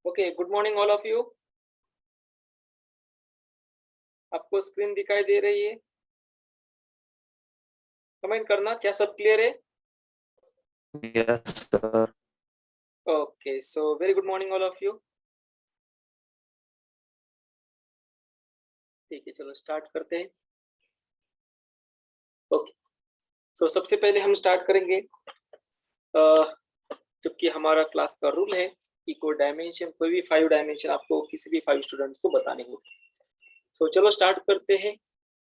Okay, good morning all of you. आपको screen दिखाई दे रही है? कमेंट करना, क्या सब क्लियर है? Yes, sir. Okay, so very good morning all of you. ठीक है, चलो स्टार्ट करते हैं। ओके, सो सबसे पहले हम स्टार्ट करेंगे जबकि हमारा क्लास का रूल है कि कोई डायमेंशन, कोई भी 5 डायमेंशन आपको किसी भी 5 स्टूडेंट्स को बताने होंगे। सो चलो स्टार्ट करते हैं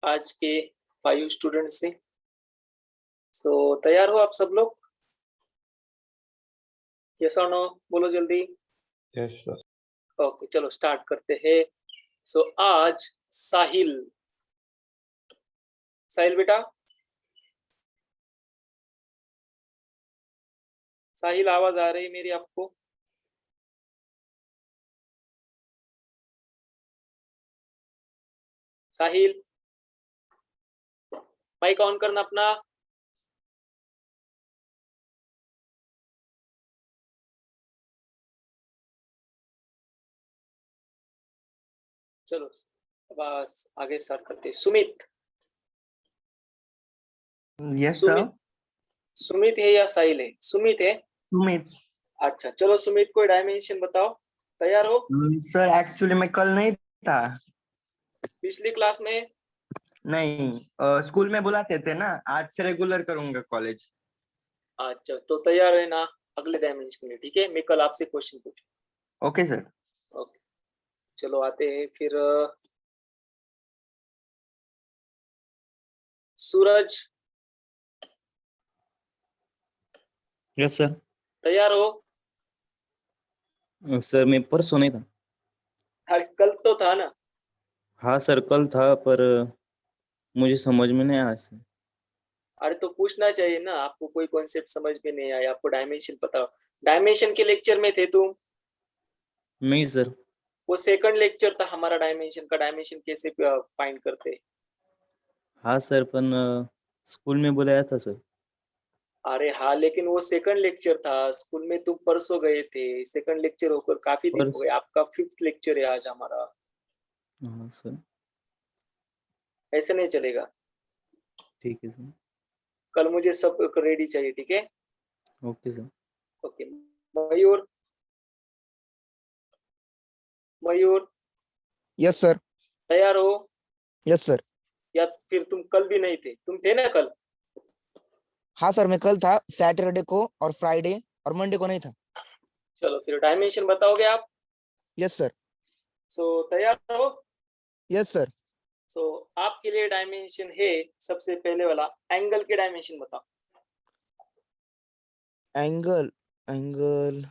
आज के 5 स्टूडेंट्स से। सो तैयार हो आप सब लोग? यस और नो बोलो जल्दी। Yes, sir. ओके, चलो स्टार्ट करते हैं। सो आज साहिल बेटा, साहिल आवाज आ रही है मेरी आपको? साहिल, माइक ऑन करना अपना। चलो बस आगे स्टार्ट करते हैं। Sumit, yes sir. सुमित सुमित है या साहिल है? सुमित है। सुमित। अच्छा, चलो सुमित कोई डायमेंशन बताओ। तैयार हो? सर एक्चुअली मैं कल नहीं था। पिछली क्लास में? नहीं, स्कूल में बुलाते थे ना, आज से रेगुलर करूंगा कॉलेज। अच्छा, तो तैयार है ना अगले डायमेंशन के लिए? ठीक है, मैं कल आपसे क्वेश्चन पूछूं। Okay sir. ओके, चलो आते हैं फिर। सूरज, यस सर। तैयार हो? सर मैं परसों नहीं था। अरे कल तो था ना। हाँ सर कल था, पर मुझे समझ में नहीं आया सर। अरे तो पूछना चाहिए ना, आपको कोई कॉन्सेप्ट समझ में नहीं आया, आपको डायमेंशन पता हो। डायमेंशन के लेक्चर में थे तुम? नहीं सर। वो सेकंड लेक्चर था हमारा डायमेंशन का, डायमेंशन कैसे फाइंड करते। हाँ सर, पण स्कूल में बुलाया था सर। अरे हाँ, लेकिन वो सेकंड लेक्चर था। स्कूल में तुम परसों गए थे, सेकंड लेक्चर होकर काफी दिन हो गए। आपका 5th लेक्चर है आज हमारा। हाँ सर। ऐसे नहीं चलेगा। ठीक है सर। कल मुझे सब रेडी चाहिए, ठीक है? Okay sir. ओके, मयूर, मयूर यस सर। तैयार हो? Yes sir. या फिर तुम कल भी नहीं थे? तुम थे ना कल? हाँ सर, मैं कल था, सैटरडे को और फ्राइडे और मंडे को नहीं था। चलो फिर डायमेंशन बताओगे आप? Yes sir. सो तैयार हो? Yes sir. सो आपके लिए डायमेंशन है, सबसे पहले वाला एंगल के डायमेंशन बताओ। एंगल एंगल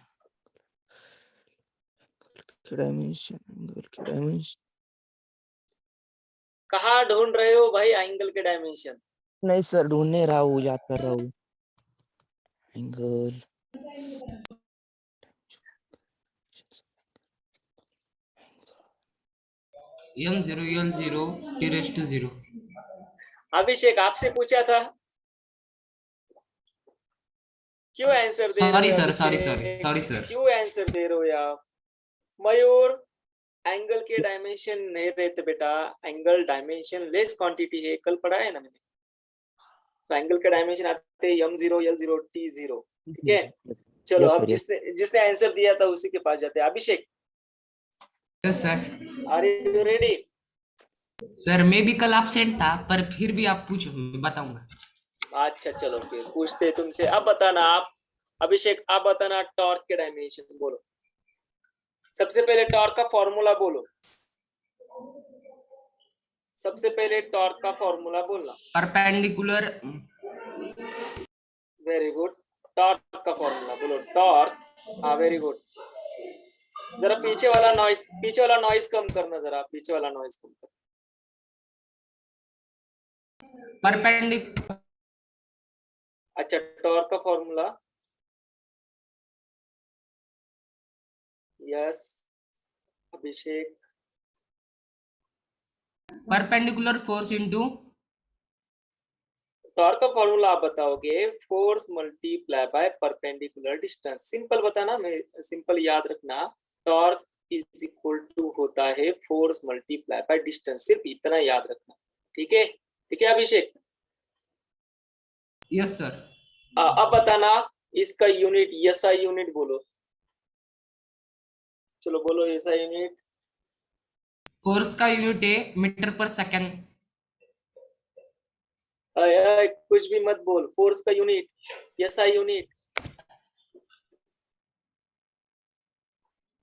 डायमेंशन कहाँ ढूंढ रहे हो भाई एंगल के डायमेंशन? नहीं सर, ढूंढने रहा हूँ, याद कर रहा हूँ। Angle m0 l0 t⁻⁴। अभिषेक आपसे पूछा था, क्यों आंसर दे रहे सॉरी हो सर, अभिषेक? Sorry sir. क्यों आंसर दे रहे हो यार? मयूर, एंगल के डायमेंशन नहीं रहते बेटा, एंगल डायमेंशन लेस क्वांटिटी है, कल पढ़ा है ना मैंने। तो एंगल के डायमेंशन आते हैं m0 l0 t⁻⁴। ठीक है, चलो अब जिसने आंसर दिया था उसी के पास जाते हैं। Abhishek, yes sir. Are you ready? Sir मैं भी कल एब्सेंट था, पर फिर भी आप पूछो, मैं बताऊंगा। अच्छा चलो फिर पूछते हैं तुमसे। अब बताना आप, अभिषेक आप बताना टॉर्क के डायमेंशन बोलो। सबसे पहले टॉर्क का फॉर्मूला बोलो। सबसे पहले टॉर्क का फॉर्मूला बोलना। परपेंडिकुलर। वेरी गुड, टॉर्क का फॉर्मूला बोलो। टॉर्क, हाँ वेरी गुड। जरा पीछे वाला नॉइस कम करना, जरा पीछे वाला नॉइस कम करना। परपेंडिकुलर। अच्छा, टॉर्क का formula, yes Abhishek. Perpendicular force into. Torque का फॉर्मूला आप बताओगे, force multiply by perpendicular distance. Simple बताना, मैं सिंपल याद रखना। टॉर्क इज इक्वल टू होता है फोर्स मल्टीप्लाई बाय डिस्टेंस, सिर्फ इतना याद रखना। ठीक है, ठीक है अभिषेक। Yes sir. अब बताना इसका यूनिट, एसआई यूनिट बोलो, चलो बोलो एसआई यूनिट। फोर्स का यूनिट है मीटर पर सेकंड। कुछ भी मत बोल, फोर्स का यूनिट, एसआई यूनिट।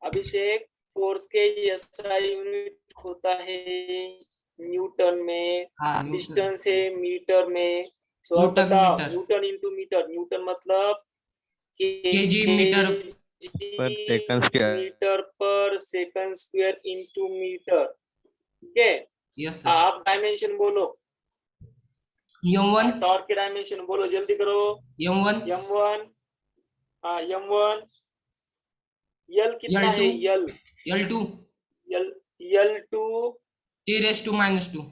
अभिषेक, फोर्स के एसआई यूनिट होता है न्यूटन में, हाँ न्यूटन। डिस्टेंस है मीटर में। सो अब न्यूटन बताओ, metre. Newton into metre, newton मतलब केजी मीटर पर सेकंड स्क्वायर। मीटर पर सेकंड स्क्वायर इंटू मीटर। ठीक है, यस सर। आप डायमेंशन बोलो, m1 टॉर्क के डायमेंशन बोलो, जल्दी करो। m1 m1, हाँ m1, यल कितना है, L2 L L2 L two t raised to -2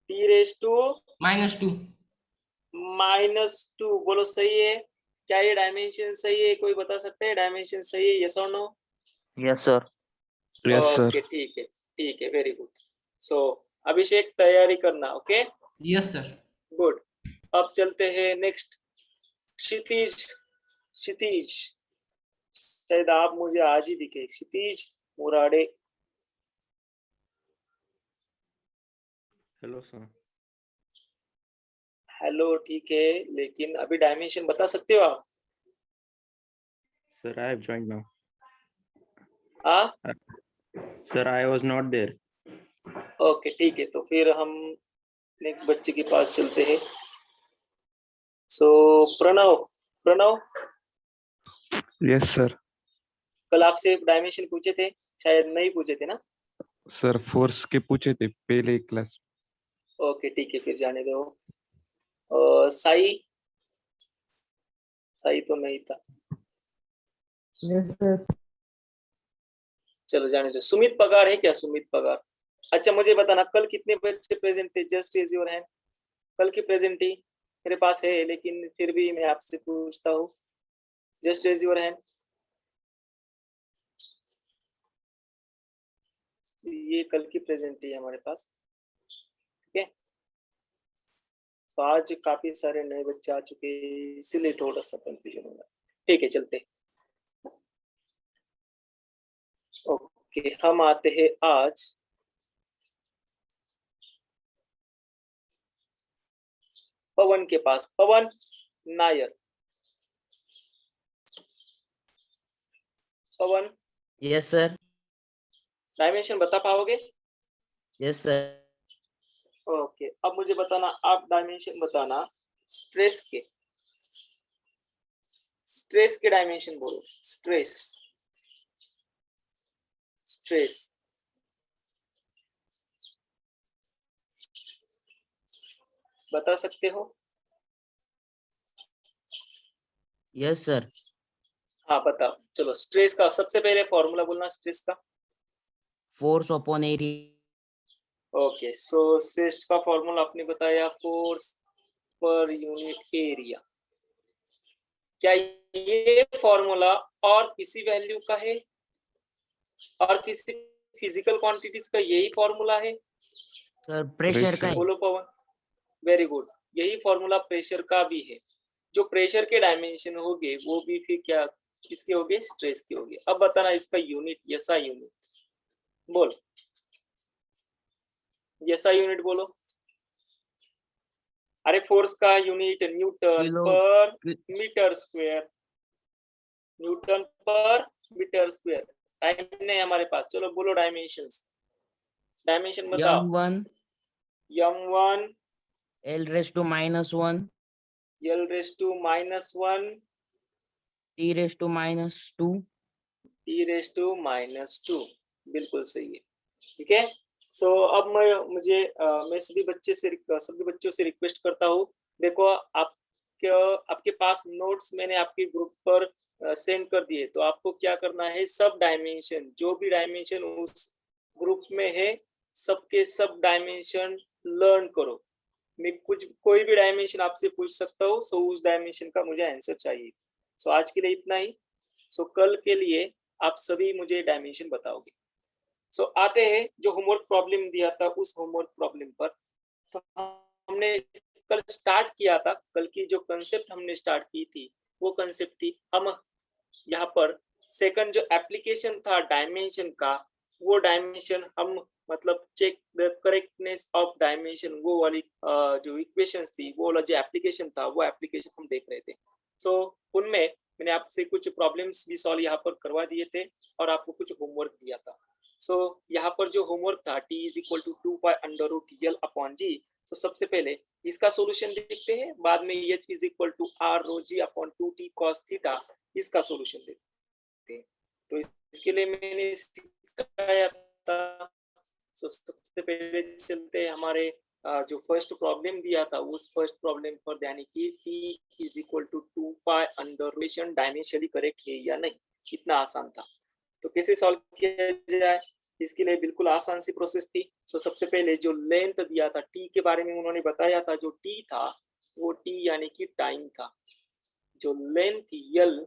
T raise to -2। -2 बोलो, सही है क्या? ये डायमेंशन सही है? कोई बता सकते हैं डायमेंशन सही है, यस और no? Yes, sir. Yes sir. Okay ठीक है, ठीक है, वेरी गुड। सो अभिषेक तैयारी करना, ओके यस सर। गुड। अब चलते हैं नेक्स्ट, क्षितिज। क्षितिज, शायद आप मुझे आज ही दिखे, क्षितिज मुराडे। Hello, sir. हेलो, ठीक है, लेकिन अभी डायमेंशन बता सकते हो आप? Sir, I have joined now. हाँ Sir, I was not there. Okay ठीक है, तो फिर हम नेक्स्ट बच्चे के पास चलते हैं। सो प्रणव, प्रणव यस सर। कल आपसे डायमेंशन पूछे थे, शायद नहीं पूछे थे ना? सर फोर्स के पूछे थे पहले ही क्लास। ओके ठीक है, फिर जाने दो। साई, साई तो नहीं था। Yes sir. चलो जाने दो। सुमित पगार है क्या? सुमित पगार, अच्छा मुझे बताना कल कितने बच्चे प्रेजेंट थे? Just raise your hand. कल की प्रेजेंटी मेरे पास है, लेकिन फिर भी मैं आपसे पूछता हूँ, जस्ट रेज योर हैंड। ये कल की प्रेजेंटी है हमारे पास, ठीक है। तो आज काफी सारे नए बच्चे आ चुके हैं, इसीलिए थोड़ा सा कंफ्यूजन होगा। ठीक है, चलते। ओके, हम आते हैं आज पवन के पास। पवन नायर, पवन यस सर। डायमेंशन बता पाओगे? Yes sir. ओके, अब मुझे बताना, आप डायमेंशन बताना स्ट्रेस के, स्ट्रेस के डायमेंशन बोलो। स्ट्रेस, स्ट्रेस बता सकते हो? Yes sir. हाँ बताओ, चलो स्ट्रेस का सबसे पहले फॉर्मूला बोलना स्ट्रेस का। Force upon area. Okay, so stress का फॉर्मूला आपने बताया फोर्स पर यूनिट एरिया। क्या ये फॉर्मूला और किसी वैल्यू का है, और किसी फिजिकल क्वांटिटीज का यही फॉर्मूला है? सर प्रेशर का है। बोलो पवन, वेरी गुड, यही फॉर्मूला प्रेशर का भी है। जो प्रेशर के डायमेंशन होंगे वो भी फिर क्या किसके होंगे? स्ट्रेस के होंगे। अब बताना इसका यूनिट, एसआई यूनिट बोल, एसआई यूनिट बोलो। अरे फोर्स का यूनिट न्यूटन किलो पर मीटर स्क्वायर, न्यूटन पर मीटर स्क्वायर। टाइम नहीं हमारे पास, चलो बोलो डायमेंशंस। डायमेंशन बताओ। m1 m1 l raised to -1 l raised to -1 t raised to -2 t raised to -2, बिल्कुल सही है, ठीक है। सो अब मैं सभी बच्चों से रिक्वेस्ट करता हूँ, देखो आपके पास नोट्स मैंने आपके ग्रुप पर सेंड कर दिए, तो आपको क्या करना है, सब डायमेंशन, जो भी डायमेंशन उस ग्रुप में है, सबके सब डायमेंशन लर्न करो। मैं कोई भी डायमेंशन आपसे पूछ सकता हूँ, सो उस डायमेंशन का मुझे आंसर चाहिए। सो आज के लिए इतना ही। सो कल के लिए आप सभी मुझे डायमेंशन बताओगे। सो आते हैं जो होमवर्क प्रॉब्लम दिया था उस होमवर्क प्रॉब्लम पर। तो हमने कल स्टार्ट किया था, कल की जो कंसेप्ट हमने स्टार्ट की थी वो कंसेप्ट थी, हम यहाँ पर सेकंड जो एप्लीकेशन था डायमेंशन का, वो डायमेंशन हम मतलब check the correctness of dimension, वो वाली जो इक्वेशंस थी, वो वाला जो एप्लीकेशन था, वो एप्लीकेशन हम देख रहे थे। सो उनमें मैंने आपसे कुछ प्रॉब्लम्स भी सॉल्व यहाँ पर करवा दिए थे और आपको कुछ होमवर्क दिया था। सो यहाँ पर जो होमवर्क था t is equal to 2π√L/g। तो सबसे पहले इसका सॉल्यूशन देखते हैं, बाद में h is equal to r(ρg/2t cos theta) इसका सॉल्यूशन देखते हैं। तो इसके लिए मैंने सिखाया था। सो सबसे पहले चलते हैं हमारे जो फर्स्ट प्रॉब्लम दिया था उस फर्स्ट प्रॉब्लम पर, यानी कि t is equal to 2π dimensionally correct है या नहीं। कितना आसान था। तो कैसे सॉल्व किया जाए, इसके लिए बिल्कुल आसान सी प्रोसेस थी। सो सबसे पहले जो लेंथ दिया था t के बारे में उन्होंने बताया था, जो t था वो t यानी कि टाइम था, जो लेंथ थी l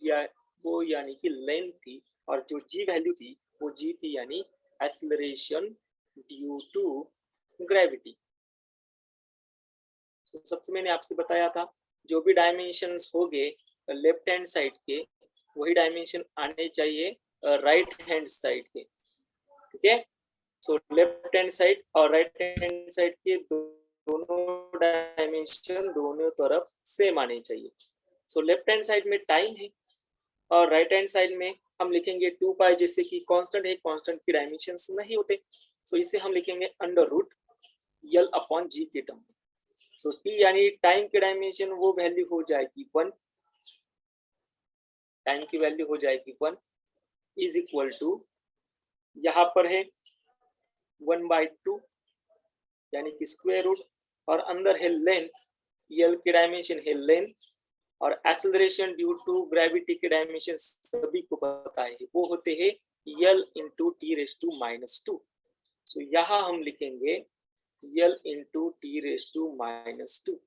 या वो यानी कि लेंथ थी, और जो g वैल्यू थी वो g थी यानी एक्सेलरेशन ड्यू टू ग्रेविटी। तो सबसे मैंने आपसे बताया था जो भी डायमेंशंस होंगे लेफ्ट हैंड साइड के वही डायमेंशन आने चाहिए राइट हैंड साइड के, ठीक है। सो लेफ्ट हैंड साइड और राइट हैंड साइड के दोनों डायमेंशन दोनों तरफ सेम आने चाहिए। सो लेफ्ट हैंड साइड में टाइम है और राइट हैंड साइड में हम लिखेंगे 2π, जैसे कि कांस्टेंट है, कांस्टेंट की डायमेंशंस नहीं होते। सो इसे हम लिखेंगे √L/g के टर्म में। सो t यानी टाइम की डायमेंशन वो वैल्यू हो जाएगी 1, टाइम की वैल्यू हो जाएगी 1 इज इक्वल टू, यहाँ पर है 1/2 यानी कि स्क्वायर रूट, और अंदर है लेंथ, L की डायमेंशन है लेंथ, और एक्सेलरेशन ड्यू टू ग्रेविटी के डायमेंशन सभी को पता है, वो होते हैं L × t⁻²। सो यहाँ हम लिखेंगे L × t⁻²।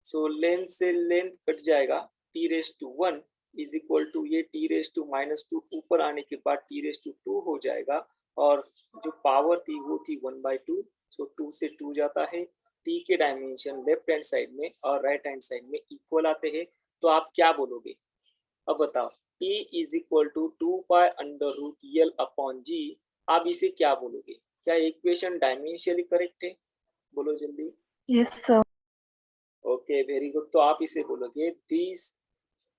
सो लेंथ से लेंथ कट जाएगा, t⁻1 इज इक्वल टू ये t⁻² ऊपर आने के बाद t⁻2 हो जाएगा, और जो पावर थी वो थी 1/2। सो 2 से 2 जाता है। t के डायमेंशन लेफ्ट हैंड साइड में और राइट हैंड साइड में इक्वल आते हैं। तो आप क्या बोलोगे, अब बताओ, t is equal to 2π√L/g, आप इसे क्या बोलोगे? क्या इक्वेशन डायमेंशनली करेक्ट है? बोलो जल्दी। Yes sir. Okay, very good. तो आप इसे बोलोगे this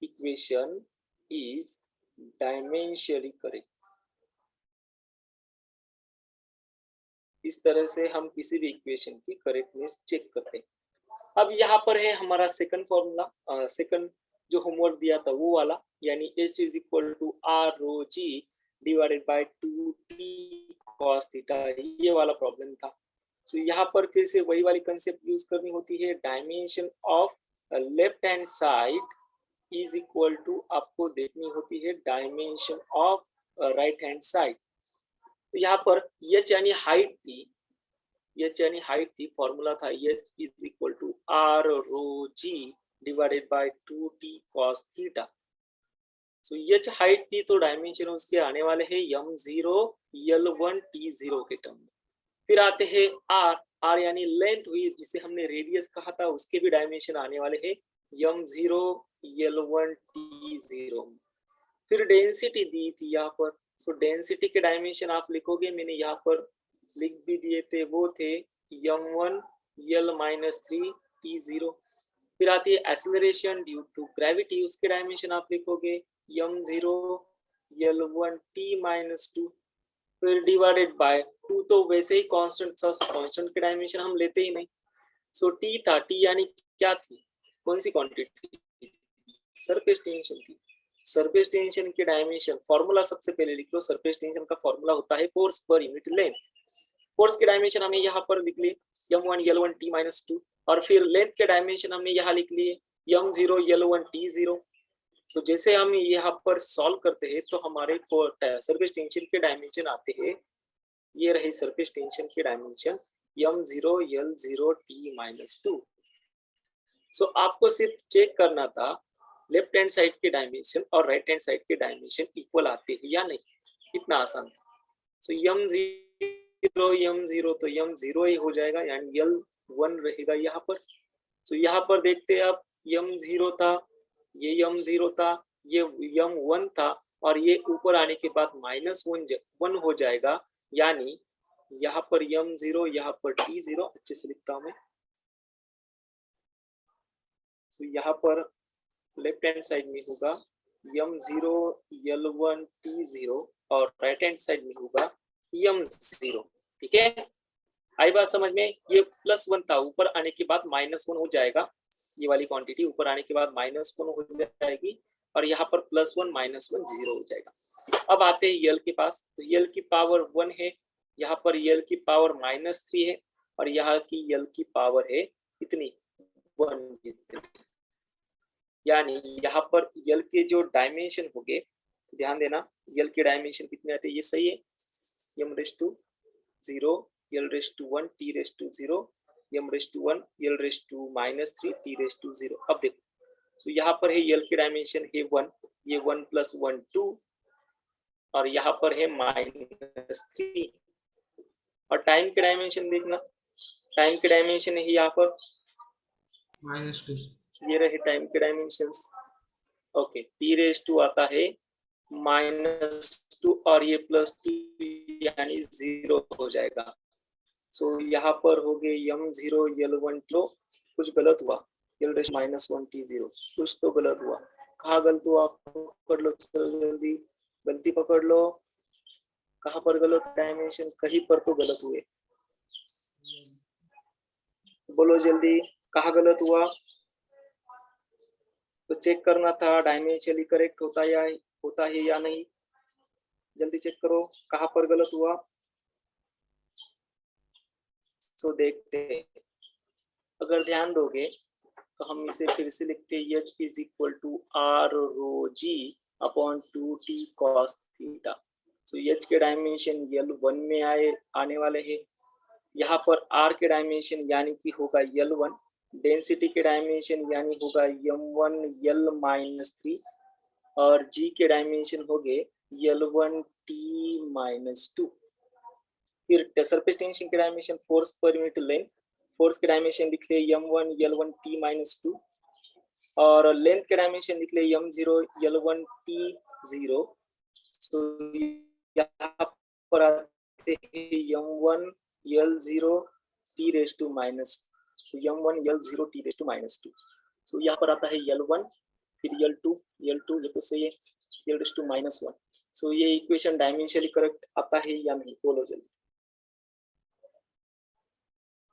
equation is dimensionally correct. इस तरह से हम किसी भी इक्वेशन की करेक्टनेस चेक करते हैं। अब यहाँ पर है हमारा सेकंड फॉर्मूला, सेकंड जो होमवर्क दिया था वो वाला, यानी h is equal to r(ρg) divided by 2t cos theta, ये वाला प्रॉब्लम था। सो यहाँ पर फिर से वही वाली कंसेप्ट यूज करनी होती है, dimension of left hand side is equal to आपको देखनी होती है dimension of right hand side. तो यहाँ पर h यानी हाइट थी, फॉर्मूला था h is equal to r(ρg) divided by 2t cos theta. So h height थी तो डायमेंशन उसके आने वाले हैं m0 L1 t0 के टर्म में। फिर आते हैं r यानी लेंथ हुई, जिसे हमने रेडियस कहा था, उसके भी डायमेंशन आने वाले हैं m0 L1 t0। फिर डेंसिटी दी थी यहाँ पर, सो डेंसिटी के डायमेंशन आप लिखोगे, मैंने यहाँ पर लिख भी दिए थे, वो थे m1 L-3 t0। फिर आती है एक्सेलरेशन ड्यू टू ग्रेविटी, उसके डायमेंशन आप लिखोगे m0 L1 t-2। फिर डिवाइडेड बाय 2, तो वैसे ही कांस्टेंट था, कांस्टेंट के डायमेंशन हम लेते ही नहीं। सो t था, t यानी क्या थी, कौन सी क्वांटिटी? सरफेस टेंशन थी। सरफेस टेंशन के डायमेंशन, फॉर्मूला सबसे पहले लिख लो, सरफेस टेंशन का फॉर्मूला होता है force per unit length. Force के डायमेंशन हमने यहाँ पर लिख लिए m1 L1 t-2, और फिर लेंथ के डायमेंशन हमने यहाँ लिख लिए m0 L1 t0। सो जैसे हम यहाँ पर सॉल्व करते हैं तो हमारे सरफेस टेंशन के डायमेंशन आते हैं, ये रहे सरफेस टेंशन के डायमेंशन m0 L0 t-2। सो आपको सिर्फ चेक करना था लेफ्ट हैंड साइड के डायमेंशन और राइट हैंड साइड के डायमेंशन इक्वल आते हैं या नहीं, इतना आसान था। सो m0 तो m0 ही हो जाएगा, यानी l1 रहेगा यहाँ पर। सो यहाँ पर देखते हैं आप, m0 था, ये m0 था, ये m1 था, और ये ऊपर आने के बाद -1 हो जाएगा, यानी यहाँ पर m0, यहाँ पर t0, अच्छे से लिखता हूं मैं। तो यहाँ पर लेफ्ट हैंड साइड में होगा m0 l1 t0 और राइट हैंड साइड में होगा m0। ठीक है, आई बात समझ में? ये +1 था, ऊपर आने के बाद -1 हो जाएगा, ये वाली क्वांटिटी ऊपर आने के बाद -1 हो जाएगी, और यहाँ पर +1 -1 0 हो जाएगा। अब आते हैं यल के पास, तो यल की पावर 1 है, यहाँ पर यल की पावर -3 है, और यहाँ की यल की पावर है कितनी, 1 जितनी। यानी यहाँ पर यल के जो डायमेंशन हो गए, ध्यान देना, यल के डायमेंशन कितने आते हैं, ये सही है, m⁻0, l⁻1, t⁻0, m⁻1, l⁻−3, t⁻0। अब देखो, तो यहाँ पर है यल के डायमेंशन है 1, ये 1 + 1 2, और यहाँ पर है -3, और टाइम के डायमेंशन देखना, टाइम के डायमेंशन है यहाँ पर -2। ये रहे टाइम के डायमेंशंस। ओके, t⁻2 आता है -2 और ये +2, यानी 0 हो जाएगा। सो यहाँ पर हो गए m0 l1 लो, कुछ गलत हुआ, l⁻1 t0, कुछ तो गलत हुआ, कहाँ गलत हुआ, पकड़ लो जल्दी, गलती पकड़ लो, कहाँ पर गलत डायमेंशन, कहीं पर तो गलत हुए, बोलो जल्दी, कहाँ गलत हुआ, तो चेक करना था डायमेंशनली करेक्ट होता है या नहीं, जल्दी चेक करो कहाँ पर गलत हुआ। तो देखते हैं, अगर ध्यान दोगे तो हम इसे फिर से लिखते हैं, h = r(ρg)/2t cos थीटा। तो h के डायमेंशन l1 में आने वाले हैं, यहाँ पर r के डायमेंशन यानी कि होगा l1, डेंसिटी के डायमेंशन यानी होगा m1 l-3, और g के डायमेंशन हो गए l1 t-2। फिर सरफेस टेंशन के dimension, force per unit length, force के डायमेंशन लिख ले m1 l1 t-2, और लेंथ के डायमेंशन लिख ले m0 l1 t0। तो यहाँ पर आते हैं m1 l0 t⁻², so m1 l0 t⁻²। so यहाँ पर आता है l1, फिर l2 ये तो सही है, l⁻1। so ये इक्वेशन डायमेंशनली करेक्ट आता है या नहीं, बोलो जल्दी।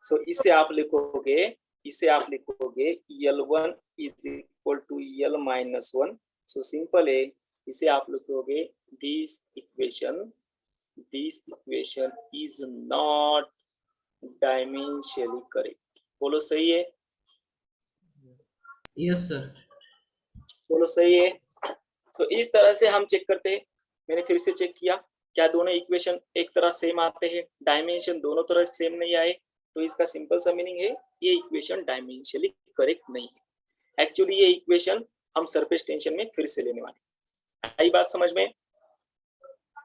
so इसे आप लिखोगे l1 = l-1। so सिंपल है, इसे आप लिखोगे this equation is not dimensionally correct, बोलो सही है, यस सर। बोलो सही है। तो इस तरह से हम चेक करते हैं, मैंने फिर से चेक किया, क्या दोनों इक्वेशन एक तरह सेम आते हैं, डायमेंशन दोनों तरफ सेम नहीं आए, तो इसका सिंपल सा मीनिंग है ये इक्वेशन डायमेंशनली करेक्ट नहीं है। एक्चुअली ये इक्वेशन हम सरफेस टेंशन में फिर से लेने वाले, आई बात समझ में?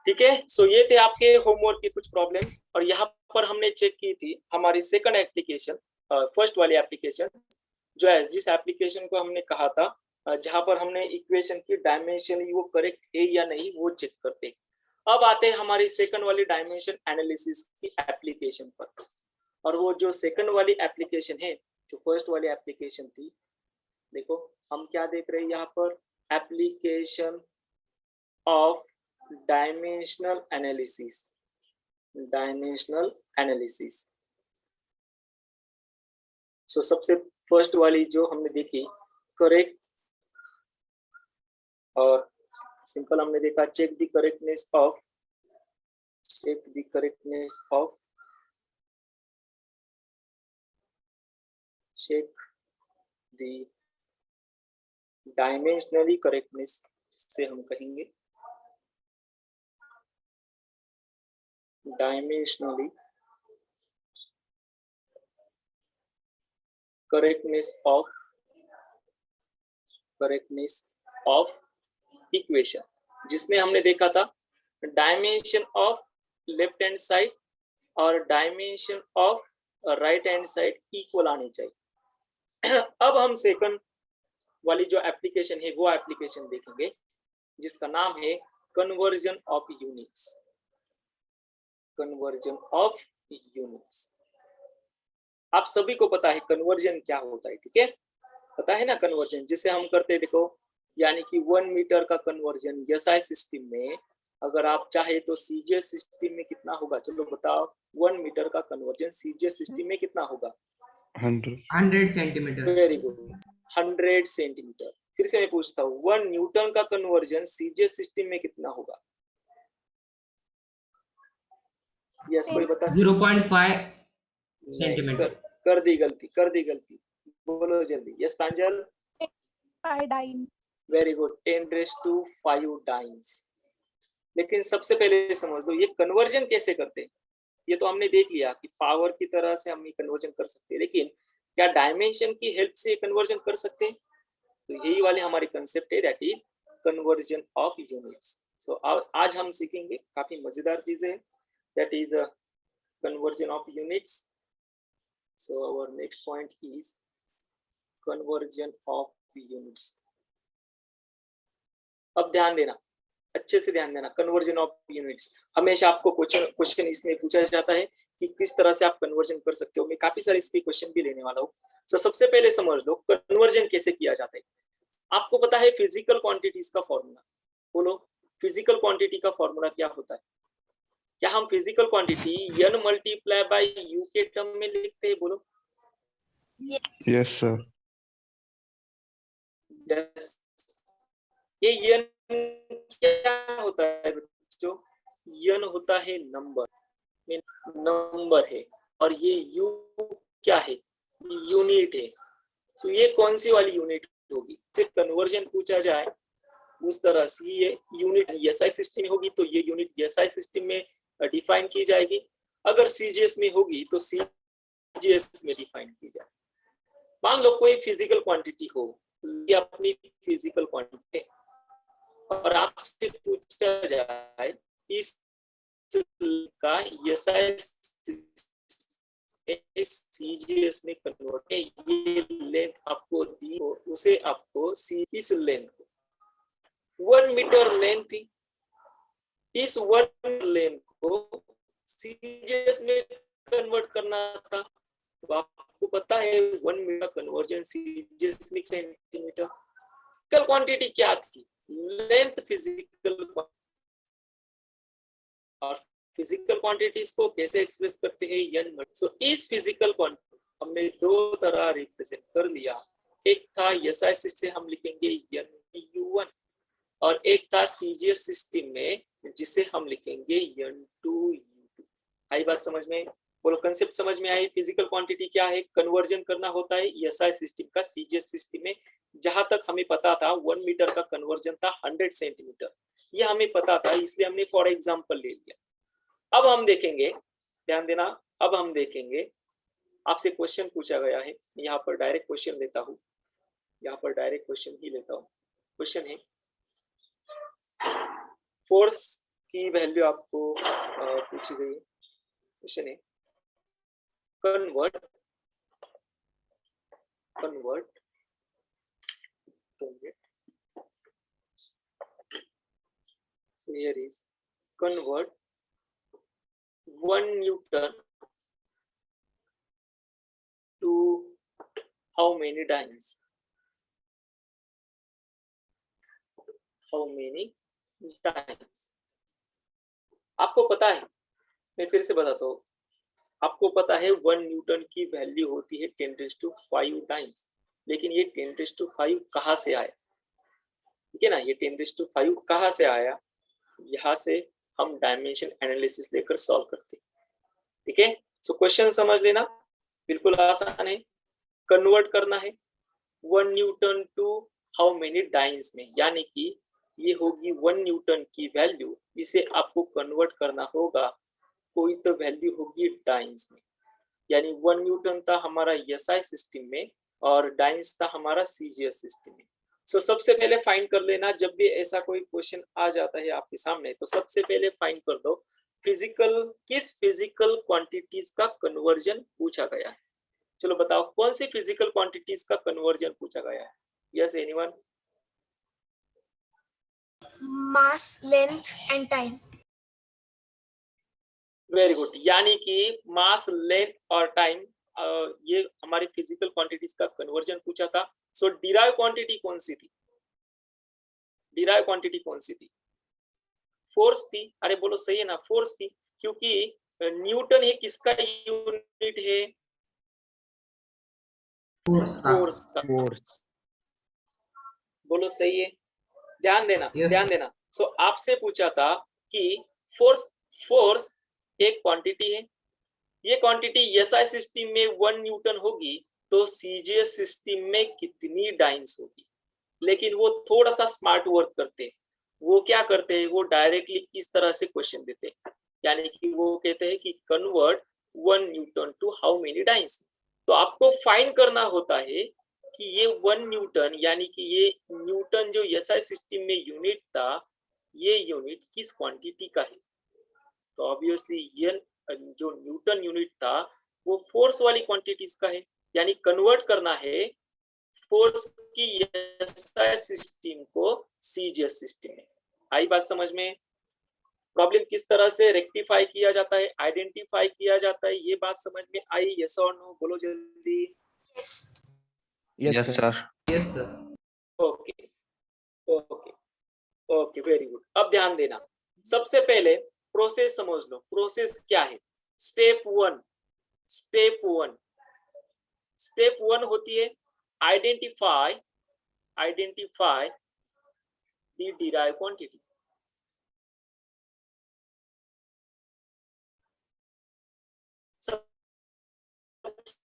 ठीक है, सो ये थे आपके होमवर्क के कुछ प्रॉब्लम्स, और यहाँ पर हमने चेक की थी हमारी सेकंड एप्लीकेशन, फर्स्ट वाली एप्लीकेशन जो है, जिस एप्लीकेशन को हमने कहा था जहां पर हमने इक्वेशन की डायमेंशन वो करेक्ट है या नहीं वो चेक करते हैं। अब आते हैं हमारी सेकंड वाली डायमेंशन एनालिसिस की एप्लीकेशन पर, और वो जो सेकंड वाली एप्लीकेशन है, जो फर्स्ट वाली एप्लीकेशन थी, देखो हम क्या देख रहे हैं यहाँ पर, एप्लीकेशन ऑफ डायमेंशनल एनालिसिस। सो सबसे फर्स्ट वाली जो हमने देखी करेक्ट, और सिंपल हमने देखा check the correctness of dimensionally correctness, से हम कहेंगे dimensionally correctness correctness of equation, जिसमें हमने देखा था dimension of left hand side और dimension of right hand side equal आने चाहिए। अब हम सेकंड वाली जो एप्लीकेशन है वो एप्लीकेशन देखेंगे जिसका नाम है conversion of units. Conversion of units, आप सभी को पता है कन्वर्जन क्या होता है, ठीक है, पता है ना कन्वर्जन जिसे हम करते हैं। देखो, यानी कि 1 मीटर का कन्वर्जन एसआई सिस्टम में अगर आप चाहे तो सीजीएस सिस्टम में कितना होगा, चलो बताओ। 1 मीटर का कन्वर्जन सीजीएस सिस्टम में कितना होगा? 100 100 सेंटीमीटर। Very good, 100 centimetre. फिर से मैं पूछता हूँ, 1 न्यूटन का कन्वर्जन सीजीएस सिस्टम में कितना होगा? यस, कोई बता? 0.5 सेंटीमीटर। कर दी गलती, कर दी गलती, बोलो जल्दी। यस प्रांजल, वेरी गुड, 10⁵ डाइन्स। लेकिन सबसे पहले समझ लो ये कन्वर्जन कैसे करते हैं। ये तो हमने देख लिया कि पावर की तरह से हम ये कन्वर्जन कर सकते हैं, लेकिन क्या डायमेंशन की हेल्प से कन्वर्जन कर सकते हैं? तो यही वाली हमारी कंसेप्ट है, that is conversion of units. So आज हम सीखेंगे काफी मजेदार चीजें हैं, that is conversion of units. So our next point is conversion of units. अब ध्यान देना, अच्छे से ध्यान देना, कन्वर्जन ऑफ यूनिट्स हमेशा आपको क्वेश्चन इसमें पूछा जाता है कि किस तरह से आप कन्वर्जन कर सकते हो। मैं काफी सारे इसके क्वेश्चन भी लेने वाला हूँ। तो सबसे पहले समझ लो कन्वर्जन कैसे किया जाता है। आपको पता है फिजिकल क्वांटिटीज का फॉर्मूला, बोलो फिजिकल क्वांटिटी का फॉर्मूला क्या होता है? क्या हम physical quantity n multiply by u के टर्म में लिखते हैं? बोलो yes sir यस। ये n क्या होता है बच्चों? n होता है नंबर, नंबर है, और ये u क्या है? यूनिट है। सो ये कौन सी वाली यूनिट होगी? से कन्वर्जन पूछा जाए उस तरह से ये यूनिट एसआई सिस्टम में होगी तो ये यूनिट एसआई सिस्टम में डिफाइन की जाएगी। अगर सीजीएस में होगी तो सीजीएस में डिफाइन की जाए। मान लो कोई फिजिकल क्वांटिटी हो, ये अपनी फिजिकल क्वांटिटी है, और आपसे पूछा जाए इस का एसआई सीजीएस में कन्वर्ट है, ये लेंथ आपको दी हो, उसे आपको इस लेंथ को 1 मीटर लेंथ थी, इस 1 लेंथ को सीजीएस में कन्वर्ट करना था। तो आपको पता है 1 मीटर कन्वर्जन सीजीएस में सेंटीमीटर। फिजिकल क्वांटिटी क्या थी? Length physical. और फिजिकल क्वांटिटीज को कैसे एक्सप्रेस करते हैं? n। सो इस फिजिकल क्वांटिटी हमने दो तरह रिप्रेजेंट कर लिया। एक था एसआई सिस्टम, हम लिखेंगे n/u1, और एक था सीजीएस सिस्टम में जिसे हम लिखेंगे n/u2। आई बात समझ में? बोलो कंसेप्ट समझ में आई? फिजिकल क्वांटिटी क्या है? कन्वर्जन करना होता है एसआई सिस्टम का सीजीएस सिस्टम में। जहां तक हमें पता था 1 मीटर का कन्वर्जन था 100 सेंटीमीटर, ये हमें पता था, इसलिए हमने फॉर एग्जांपल ले लिया। अब हम देखेंगे, ध्यान देना, अब हम देखेंगे आपसे क्वेश्चन पूछा गया है, यहाँ पर डायरेक्ट क्वेश्चन लेता हूँ, यहाँ पर डायरेक्ट क्वेश्चन ही लेता हूँ। क्वेश्चन है फोर्स की वैल्यू आपको पूछी गई है। क्वेश्चन है convert so here is convert 1 Newton to how many dynes? How many dynes? आपको पता है, मैं फिर से बताता हूँ, आपको पता है 1 न्यूटन की वैल्यू होती है 10⁵ टाइम्स, लेकिन ये 10⁵ कहाँ से आया? ठीक है ना, ये 10⁵ कहाँ से आया? यहाँ से हम डायमेंशन एनालिसिस लेकर सॉल्व करते हैं। ठीक है, सो क्वेश्चन समझ लेना, बिल्कुल आसान है। कन्वर्ट करना है 1 newton to how many dynes में, यानी कि ये होगी 1 न्यूटन की वैल्यू, इसे आपको कन्वर्ट करना होगा, कोई तो वैल्यू होगी डाइन्स में। यानी 1 न्यूटन था हमारा एसआई सिस्टम में और डाइन्स था हमारा सीजीएस सिस्टम में। सो सबसे पहले फाइंड कर लेना, जब भी ऐसा कोई क्वेश्चन आ जाता है आपके सामने तो सबसे पहले फाइंड कर दो किस फिजिकल क्वांटिटीज का कन्वर्जन पूछा गया है। चलो बताओ कौन सी फिजिकल क्वांटिटीज का कन्वर्जन पूछा गया है। Yes anyone? mass, length and time. Very good, यानी कि मास, लेंथ और टाइम ये हमारी फिजिकल क्वांटिटीज का कन्वर्जन पूछा था। सो डिराइव क्वांटिटी कौन सी थी? डिराइव क्वांटिटी कौन सी थी? फोर्स थी। अरे बोलो सही है ना, फोर्स थी, क्योंकि न्यूटन ये किसका यूनिट है? फोर्स का। फोर्स का। फोर्स। बोलो सही है, ध्यान देना Yes. ध्यान देना। सो आपसे पूछा था कि फोर्स एक क्वांटिटी है, ये क्वांटिटी एसआई सिस्टम में 1 न्यूटन होगी तो सीजीएस सिस्टम में कितनी डाइंस होगी। लेकिन वो थोड़ा सा स्मार्ट वर्क करते हैं। वो क्या करते हैं, वो डायरेक्टली इस तरह से क्वेश्चन देते हैं, यानी कि वो कहते हैं कि convert 1 newton to how many dynes. तो आपको फाइंड करना होता है कि ये 1 न्यूटन यानी कि ये न्यूटन जो एसआई सिस्टम में यूनिट था, ये यूनिट किस क्वांटिटी का है। तो ऑब्वियसली ये जो न्यूटन यूनिट था वो फोर्स वाली क्वांटिटीज का है, यानी कन्वर्ट करना है फोर्स की एसआई सिस्टम को सीजीएस सिस्टम में। आई बात समझ में? प्रॉब्लम किस तरह से रेक्टिफाई किया जाता है, आइडेंटिफाई किया जाता है, ये बात समझ में आई? यस और नो बोलो जल्दी। Yes. Yes, sir. Yes sir. Okay okay okay, very good. अब ध्यान देना, सबसे पहले प्रोसेस समझ लो। प्रोसेस क्या है? स्टेप वन होती है आइडेंटिफाई द डिराइव क्वांटिटी।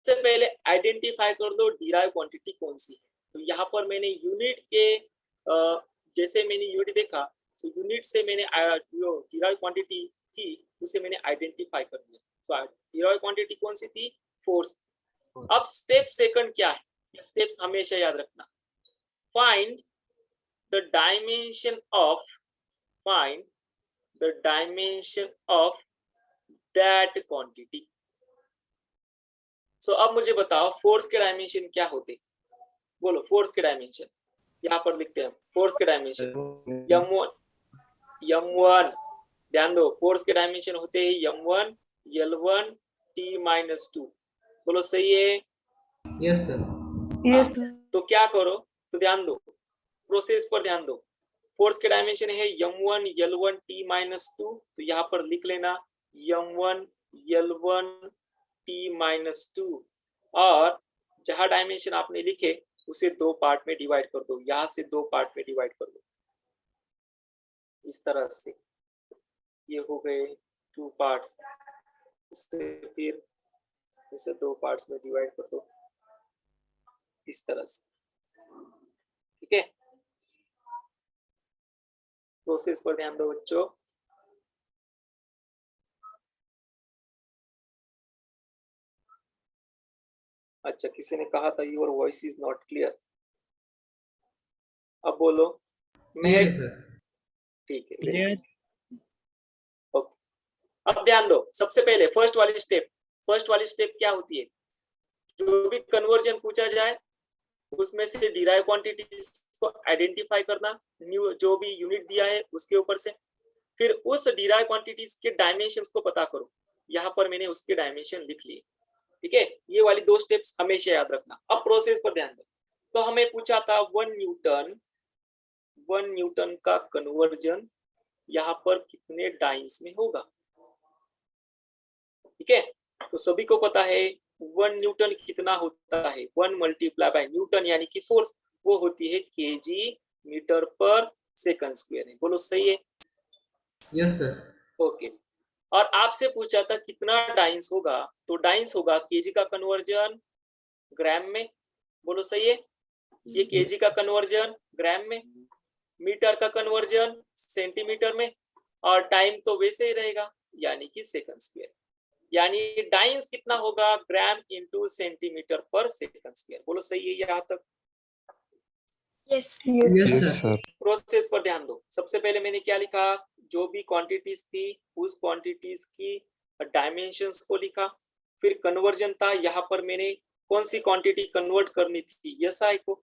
सबसे पहले आइडेंटिफाई कर दो डिराइव क्वांटिटी कौन सी है। तो यहाँ पर मैंने यूनिट के जैसे मैंने यूनिट देखा, तो यूनिट से मैंने जो डिराइव क्वांटिटी थी उसे मैंने आइडेंटिफाई कर दिया। सो डिराइव क्वांटिटी कौन सी थी? फोर्स। अब स्टेप सेकंड क्या है? स्टेप्स हमेशा याद रखना। Find the dimension of that quantity. So अब मुझे बताओ फोर्स के डायमेंशन क्या होते? बोलो फोर्स के डायमेंशन। यहाँ पर लिखते हैं फोर्स के डायमेंशन m1। ध्यान दो, फोर्स के डायमेंशन होते हैं m1 L1 T-2। बोलो सही है? Yes sir. तो क्या करो, तो ध्यान दो, प्रोसेस पर ध्यान दो। फोर्स के डायमेंशन है m1 L1 T-2, तो यहाँ पर लिख लेना m1 L1 T-2, और जहां डायमेंशन आपने लिखे उसे 2 पार्ट में डिवाइड कर दो। यहां से 2 पार्ट में डिवाइड कर दो, इस तरह से। ये हो गए 2 पार्ट्स। इससे फिर इसे 2 पार्ट्स में डिवाइड कर दो, इस तरह से। ठीक है, प्रोसेस पर ध्यान दो बच्चों। अच्छा, किसी ने कहा था your voice is not clear. अब बोलो। क्लियर है सर। ठीक है, ओके। अब ध्यान दो, सबसे पहले फर्स्ट वाली स्टेप क्या होती है? जो भी कन्वर्जन पूछा जाए उसमें से डिराइव क्वांटिटीज को आइडेंटिफाई करना, न्यू जो भी यूनिट दिया है उसके ऊपर से, फिर उस डिराइव क्वांटिटीज के डायमेंशंस को पता करो। यहाँ पर मैंने उसके डायमेंशन लिख लिए। ठीक है, ये वाली 2 स्टेप्स हमेशा याद रखना। अब प्रोसेस पर ध्यान दो। तो हमें पूछा था 1 न्यूटन का कन्वर्जन यहाँ पर कितने डाइंस में होगा। ठीक है, तो सभी को पता है 1 न्यूटन कितना होता है, 1 मल्टीप्लाई बाय न्यूटन यानी कि फोर्स, वो होती है केजी मीटर पर सेकंड स्क्वायर है। बोलो सही है? Yes sir. ओके। और आपसे पूछा था कितना डाइंस होगा, तो डाइंस होगा केजी का कन्वर्जन ग्राम में। बोलो सही है? ये केजी का कन्वर्जन ग्राम में, मीटर का कन्वर्जन सेंटीमीटर में, और टाइम तो वैसे ही रहेगा यानी कि सेकंड स्क्वायर। यानी डाइंस कितना होगा? ग्राम इंटू सेंटीमीटर पर सेकंड स्क्वायर। बोलो सही है यहाँ तक? Yes. Yes, Yes, sir. sir. Process पर ध्यान दो। सबसे पहले मैंने क्या लिखा, जो भी क्वांटिटीज थी उस क्वांटिटीज की डायमेंशंस को लिखा। फिर कन्वर्जन था, यहाँ पर मैंने कौन सी क्वांटिटी कन्वर्ट करनी थी, एसआई को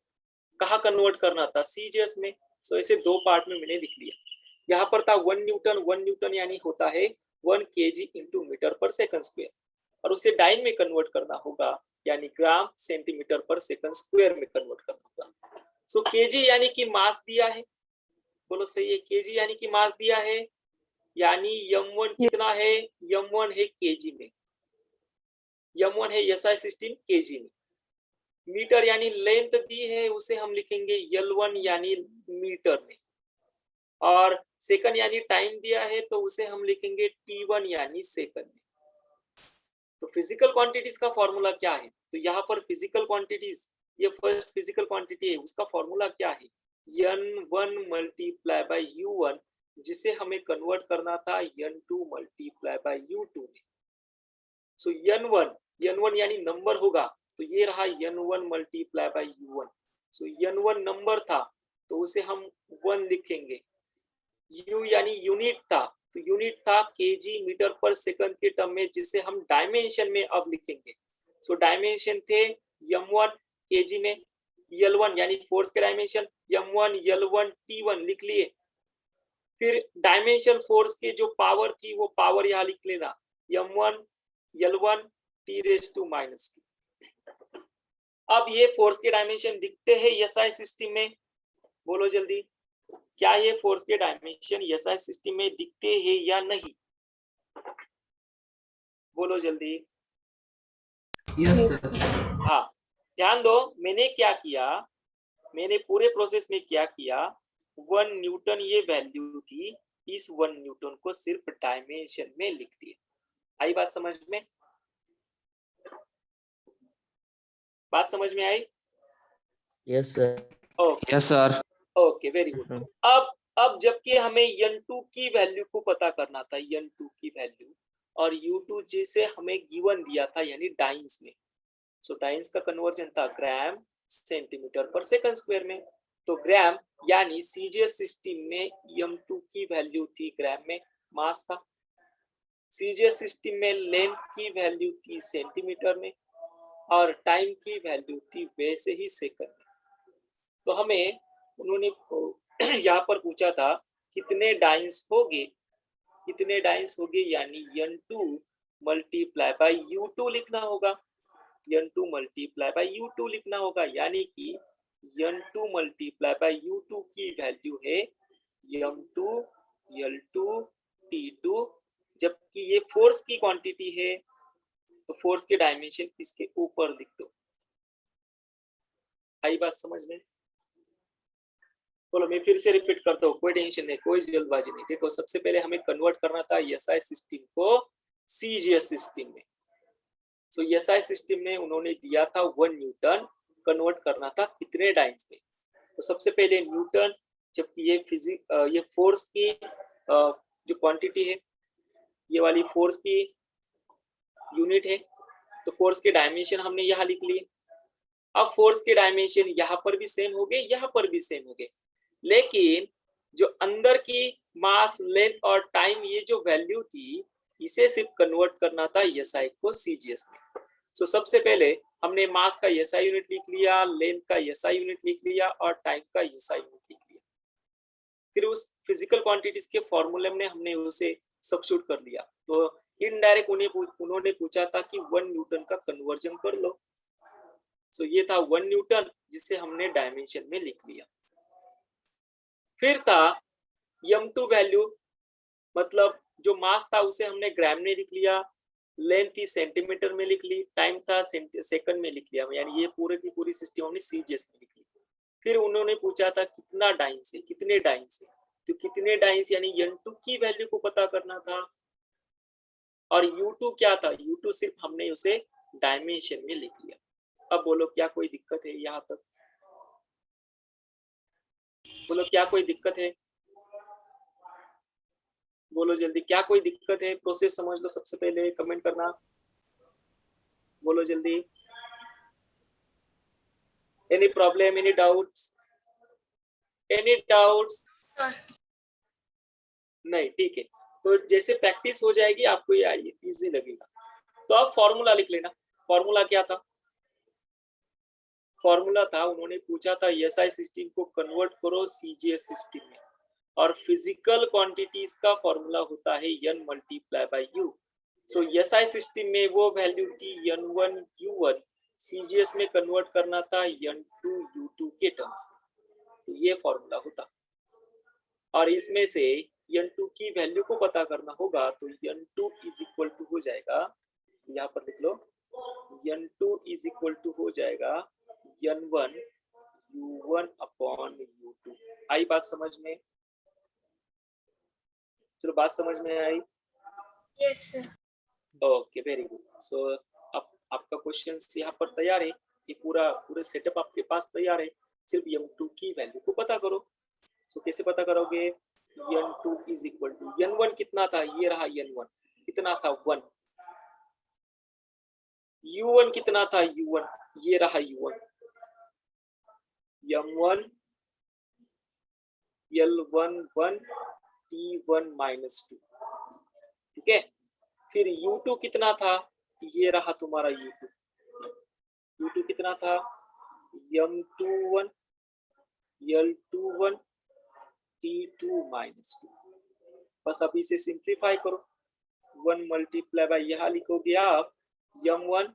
कहाँ कन्वर्ट करना था, सीजीएस में। सो ऐसे दो पार्ट में मैंने लिख लिया। यहाँ पर था 1 न्यूटन यानी होता है 1 kg इंटू मीटर पर सेकंड स्क्वायर, और उसे डाइन में कन्वर्ट करना होगा, यानी ग्राम सेंटीमीटर पर सेकंड स्क्वायर में कन्वर्ट करना होगा। सो केजी यानी कि मास दिया है, बोलो सही है, केजी यानी कि मास दिया है, यानी m1 कितना है, m1 है केजी में, m1 है एसआई सिस्टम केजी में। मीटर यानी लेंथ दी है, उसे हम लिखेंगे L1 यानी मीटर में, और सेकंड यानी टाइम दिया है तो उसे हम लिखेंगे T1 यानी सेकंड में। तो फिजिकल क्वांटिटीज का फॉर्मूला क्या है, तो यहाँ पर फिजिकल क्वांटिटीज, ये फर्स्ट फिजिकल क्वांटिटी है, उसका फॉर्मूला क्या है, N1 मल्टीप्लाई बाय U1, जिसे हमें कन्वर्ट करना था N2 मल्टीप्लाई बाय U2 में। सो N1 यानी नंबर होगा, तो ये रहा N1 multiply by U1। So N1 number था तो उसे हम 1 लिखेंगे। U यानी यूनिट था, तो यूनिट था केजी मीटर पर सेकंड के टर्म में, जिसे हम डायमेंशन में अब लिखेंगे। सो डायमेंशन थे m1 केजी में, L1 यानी फोर्स के डायमेंशन, m1 L1 T1 लिख लिए। फिर डायमेंशन फोर्स के जो पावर थी वो पावर यहाँ लिख लेना, m1 L1 T⁻²। अब ये फोर्स के डायमेंशन दिखते हैं एसआई सिस्टम में, बोलो जल्दी, क्या ये फोर्स के डायमेंशन एसआई सिस्टम में दिखते हैं या नहीं, बोलो जल्दी। Yes, sir. हाँ, ध्यान दो, मैंने क्या किया, मैंने पूरे प्रोसेस में क्या किया, 1 न्यूटन ये वैल्यू थी, इस 1 न्यूटन को सिर्फ डायमेंशन में लिख दिया। आई बात समझ में, बात समझ में आई? Yes, sir. Okay Yes, sir. Okay, very good. अब जबकि हमें n2 की वैल्यू को पता करना था, n2 की वैल्यू, और u2 जिसे हमें गिवन दिया था यानी डाइंस में। सो डाइंस का कन्वर्जन था ग्राम सेंटीमीटर पर सेकंड स्क्वायर में। तो ग्राम यानी सीजीएस सिस्टम में m2 की वैल्यू थी ग्राम में, मास था। सीजीएस सिस्टम में लेंथ की वैल्यू थी सेंटीमीटर में, और टाइम की वैल्यू थी वैसे ही सेकंड में। तो हमें उन्होंने यहाँ पर पूछा था कितने डाइंस होंगे, कितने डाइंस होंगे, यानी n2 मल्टीप्लाई बाय u2 लिखना होगा, n2 मल्टीप्लाई बाय u2 लिखना होगा, यानी कि n2 मल्टीप्लाई बाय u2 की वैल्यू है m2 L2 T2। जबकि ये फोर्स की क्वांटिटी है, तो फोर्स के डायमेंशन इसके ऊपर लिख दो। आई बात समझ में? बोलो, मैं फिर से रिपीट करता हूँ, कोई टेंशन नहीं, कोई जल्दबाजी नहीं। देखो, सबसे पहले हमें कन्वर्ट करना था एसआई सिस्टम को सीजीएस सिस्टम में। सो एसआई सिस्टम में उन्होंने दिया था 1 न्यूटन, कन्वर्ट करना था कितने डाइंस में। तो सबसे पहले न्यूटन, जबकि ये फोर्स की जो क्वांटिटी है, ये वाली फोर्स की यूनिट है, तो फोर्स के डायमेंशन हमने यहाँ लिख लिए। अब फोर्स के डायमेंशन यहाँ पर भी सेम हो गए, यहाँ पर भी सेम हो गए, लेकिन जो अंदर की मास, लेंथ और टाइम, ये जो वैल्यू थी, इसे सिर्फ कन्वर्ट करना था एसआई को सीजीएस में। सो सबसे पहले हमने मास का एसआई यूनिट लिख लिया, लेंथ का एसआई यूनिट लिख लिया, और टाइम का एसआई यूनिट लिख लिया। फिर उस फिजिकल क्वांटिटीज के फॉर्मूले में हमने उसे सब्स्टिट्यूट कर लिया। तो इनडायरेक्ट उन्होंने पूछा था कि 1 न्यूटन का कन्वर्जन कर लो। सो ये था 1 न्यूटन, जिसे हमने डायमेंशन में लिख लिया। फिर था m2 वैल्यू, मतलब जो मास था उसे हमने ग्राम में लिख लिया, लेंथ थी सेंटीमीटर में लिख ली, टाइम था सेकंड में लिख लिया, यानी ये पूरे की पूरी सिस्टम हमने सीजीएस में लिख ली। फिर उन्होंने पूछा था कितना डाइंस है, कितने डाइंस है, तो कितने डाइंस यानी n2 की वैल्यू को पता करना था। और u2 क्या था, u2 सिर्फ हमने उसे डायमेंशन में लिख लिया। अब बोलो, क्या कोई दिक्कत है यहाँ तक? बोलो, क्या कोई दिक्कत है? बोलो जल्दी, क्या कोई दिक्कत है? प्रोसेस समझ लो, सबसे पहले कमेंट करना, बोलो जल्दी। Any problem, any doubts? Any doubts? Sir. नहीं, ठीक है। तो जैसे प्रैक्टिस हो जाएगी आपको ये इजी लगेगा। तो आप फॉर्मूला लिख लेना। फॉर्मूला क्या था? फॉर्मूला था, उन्होंने पूछा था एसआई सिस्टम को कन्वर्ट करो सीजीएस सिस्टम में, और फिजिकल क्वांटिटीज का फॉर्मूला होता है n multiply by u। So SI system में वो वैल्यू थी n1 u1, सीजीएस में कन्वर्ट करना था n2 u2 के टर्म्स में। तो ये फॉर्मूला होता, और इसमें से n2 की वैल्यू को पता करना होगा। तो n2 इज इक्वल टू हो जाएगा, यहाँ पर लिख लो, n2 इज इक्वल टू हो जाएगा n1 u1 अपॉन u2। आई बात समझ में? चलो बात समझ में आई? Yes, sir. Okay, very good. So अब आपका क्वेश्चन यहाँ पर तैयार है, ये पूरा सेटअप आपके पास तैयार है। सिर्फ m2 की वैल्यू को पता करो। सो कैसे पता करोगे? n2 is equal to n1 कितना था? ये रहा n1, कितना था? 1। u1 कितना था? u1, ये रहा u1। m1 l11 t1 minus 2, ठीक है। फिर u2 कितना था? ये रहा तुम्हारा u2। u2 कितना था? m21 l21 t2 minus 2। बस अभी से सिंप्लीफाई करो। 1 मल्टीप्लाई बाय, यहाँ लिखोगे आप m1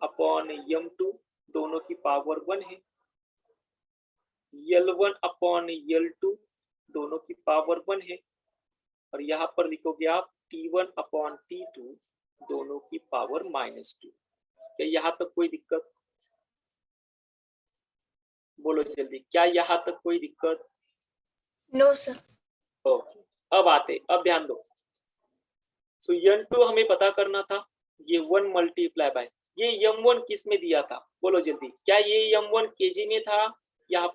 अपॉन m2, दोनों की पावर 1 है। l1 अपॉन l2, दोनों की पावर 1 है। और यहाँ पर लिखोगे आप t1 अपॉन t2, दोनों की पावर -2। क्या यहाँ तक कोई दिक्कत? बोलो जल्दी, क्या यहाँ तक कोई दिक्कत? No, sir. ओके, अब ध्यान दो। सो n2 हमें पता करना था, ये 1 मल्टीप्लाई बाय, ये m1 किस में दिया था? बोलो जल्दी, क्या ये m1 केजी में था? यहाँ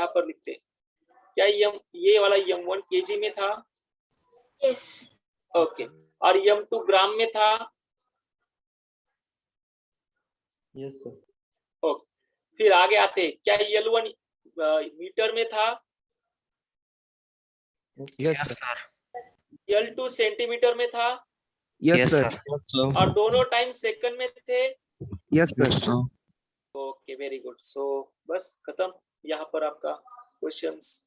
पर लिखते, क्या ये वाला m1 केजी में था? Yes. ओके, और m2 ग्राम में था? Yes, sir. ओके, फिर आगे आते, क्या l1 मीटर में था? Yes, Yes, sir. sir. l2 centimetre में था? Yes, sir. और दोनों टाइम सेकंड में थे? Yes, sir. Yes, sir. Okay, very good. So बस खत्म यहाँ पर आपका क्वेश्चंस।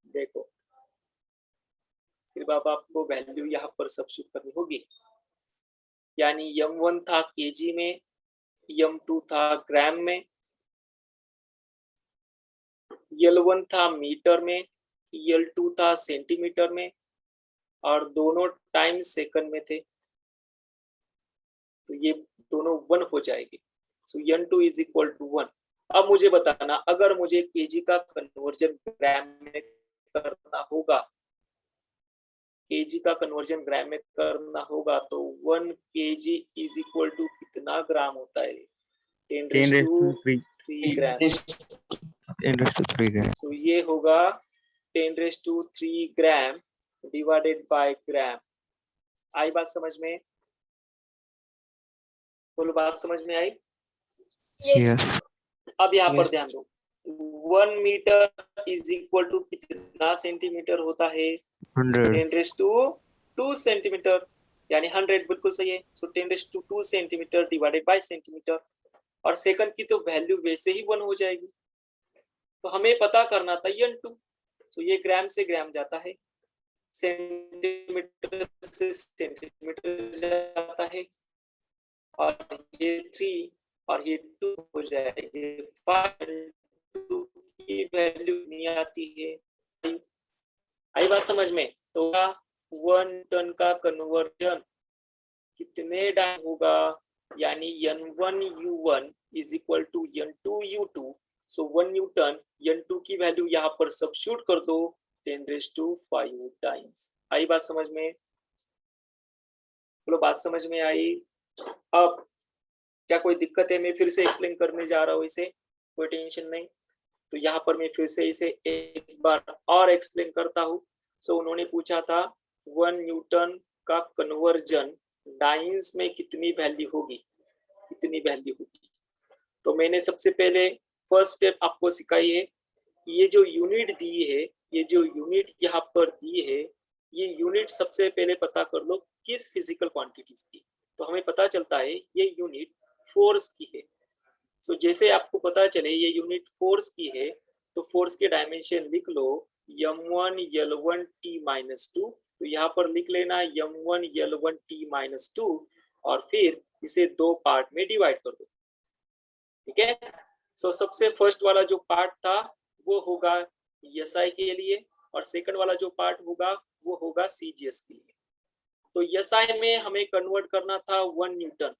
देखो, सिर्फ अब आपको वैल्यू यहाँ पर सब्स्टिट्यूट करनी होगी। यानी m1 था केजी में, m2 था ग्राम में, l1 था मीटर में, l2 था सेंटीमीटर में, और दोनों टाइम सेकंड में थे। तो ये दोनों 1 हो जाएंगे। सो n2 इज इक्वल टू 1। अब मुझे बताना, अगर मुझे केजी का कन्वर्जन ग्राम में करना होगा, केजी का कन्वर्जन ग्राम में करना होगा, तो 1 केजी इज इक्वल टू कितना ग्राम होता है? 10⁻³ ग्राम। 10⁻³ ग्राम। तो ये होगा 10⁻³ ग्राम डिवाइडेड बाय ग्राम। आई बात समझ में? बोलो, बात समझ में आई? Yes. Yes. अब यहाँ पर Yes. ध्यान दो, 1 मीटर इज इक्वल टू कितना सेंटीमीटर होता है? 100. 10⁻² सेंटीमीटर, यानी 100 बिल्कुल सही है। सो 10⁻² सेंटीमीटर डिवाइडेड बाय सेंटीमीटर, और सेकंड की तो वैल्यू वैसे ही 1 हो जाएगी। तो हमें पता करना था n2। सो ये ग्राम से ग्राम जाता है, सेंटीमीटर से सेंटीमीटर जाता है, और ये 3 और ये 2 हो जाएगी 5। 2 की वैल्यू नहीं आती है। आई बात समझ में? तो 1 टन का कन्वर्जन कितने टाइम होगा? यानी n1 u1 is equal to n2 u2। So 1 newton, n2 की वैल्यू यहाँ पर सब्स्टिट्यूट कर दो, 10⁵ टाइम्स। आई बात समझ में? बोलो, बात समझ में आई? अब क्या कोई दिक्कत है? मैं फिर से एक्सप्लेन करने जा रहा हूँ इसे, कोई टेंशन नहीं। तो यहाँ पर मैं फिर से इसे एक बार और एक्सप्लेन करता हूँ। सो उन्होंने पूछा था 1 न्यूटन का कन्वर्जन डाइंस में कितनी वैल्यू होगी, कितनी वैल्यू होगी। तो मैंने सबसे पहले फर्स्ट स्टेप आपको सिखाई है, ये जो यूनिट दी है, ये जो यूनिट यहाँ पर दी है, ये यूनिट सबसे पहले पता कर लो किस फिजिकल क्वांटिटीज की। तो हमें पता चलता है ये यूनिट फोर्स की है। सो जैसे आपको पता चले ये यूनिट फोर्स की है, तो फोर्स के डायमेंशन लिख लो m1 L1 T-2, तो यहाँ पर लिख लेना m1 L1 T-2 और फिर इसे दो पार्ट में डिवाइड कर दो। ठीक है, सो सबसे फर्स्ट वाला जो पार्ट था वो होगा SI के लिए और सेकंड वाला जो पार्ट होगा वो होगा CGS के लिए। तो SI में हमें कन्वर्ट करना था 1 न्यूटन,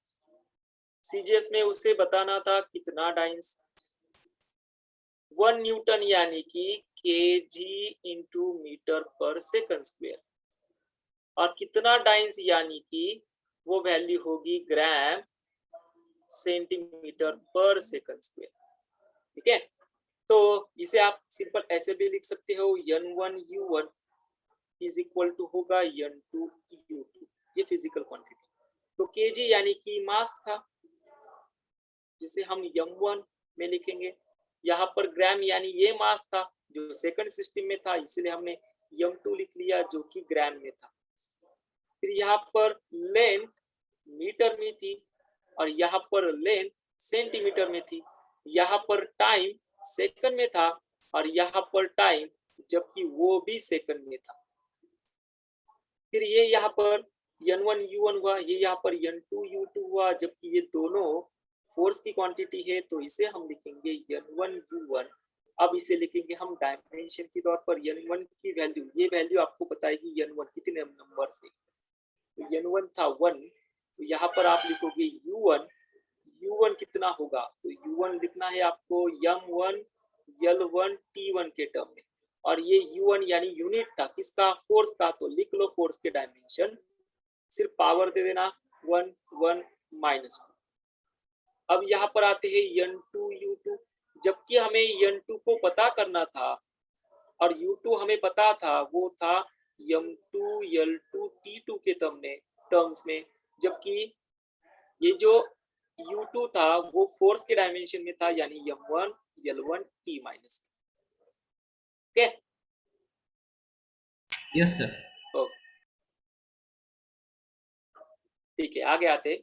CGS में उसे बताना था कितना डाइंस, 1 न्यूटन यानी कि kg इंटू मीटर पर सेकंड स्क्वायर, और कितना डाइंस यानी कि वो वैल्यू होगी ग्राम सेंटीमीटर पर सेकंड स्क्वायर। ठीक है, तो इसे आप सिंपल ऐसे भी लिख सकते हो N1U1 इज इक्वल टू होगा N2U2, ये फिजिकल क्वांटिटी। तो kg यानी कि मास था जिसे हम M1 में लिखेंगे, यहाँ पर ग्राम यानी ये मास था जो सेकंड सिस्टम में था, इसलिए हमने M2 लिख लिया जो कि ग्राम में था। फिर यहाँ पर लेंथ मीटर में थी और यहाँ पर लेंथ सेंटीमीटर में थी, यहाँ पर टाइम सेकंड में था और यहाँ पर टाइम जबकि वो भी सेकंड में था। फिर ये यहाँ पर N1U1 हुआ, ये यहाँ पर N2U2 हुआ, जबकि ये दोनों फोर्स की क्वांटिटी है, तो इसे हम लिखेंगे N1U1। अब इसे लिखेंगे हम डायमेंशन के तौर पर N1 की वैल्यू, ये वैल्यू आपको बताएगी N1 कितने नंबर से, तो N1 था 1, तो यहाँ पर आप लिखोगे U1, U1 कितना होगा, तो U1 लिखना है आपको M1 L1 T1 के टर्म में, और ये U1 यानी यूनिट था किसका, फोर्स का, तो लिख लो फोर्स के डायमेंशन, सिर्फ पावर दे देना 1 1 -2। अब यहाँ पर आते हैं N2U2, जबकि हमें N2 को पता करना था और U2 हमें पता था, वो था M2 L2 T2 के टर्म्स में, जबकि ये जो U2 था वो फोर्स के डायमेंशन में था यानी M1 L1 T-2। Okay, yes sir. ठीक है, आगे आते।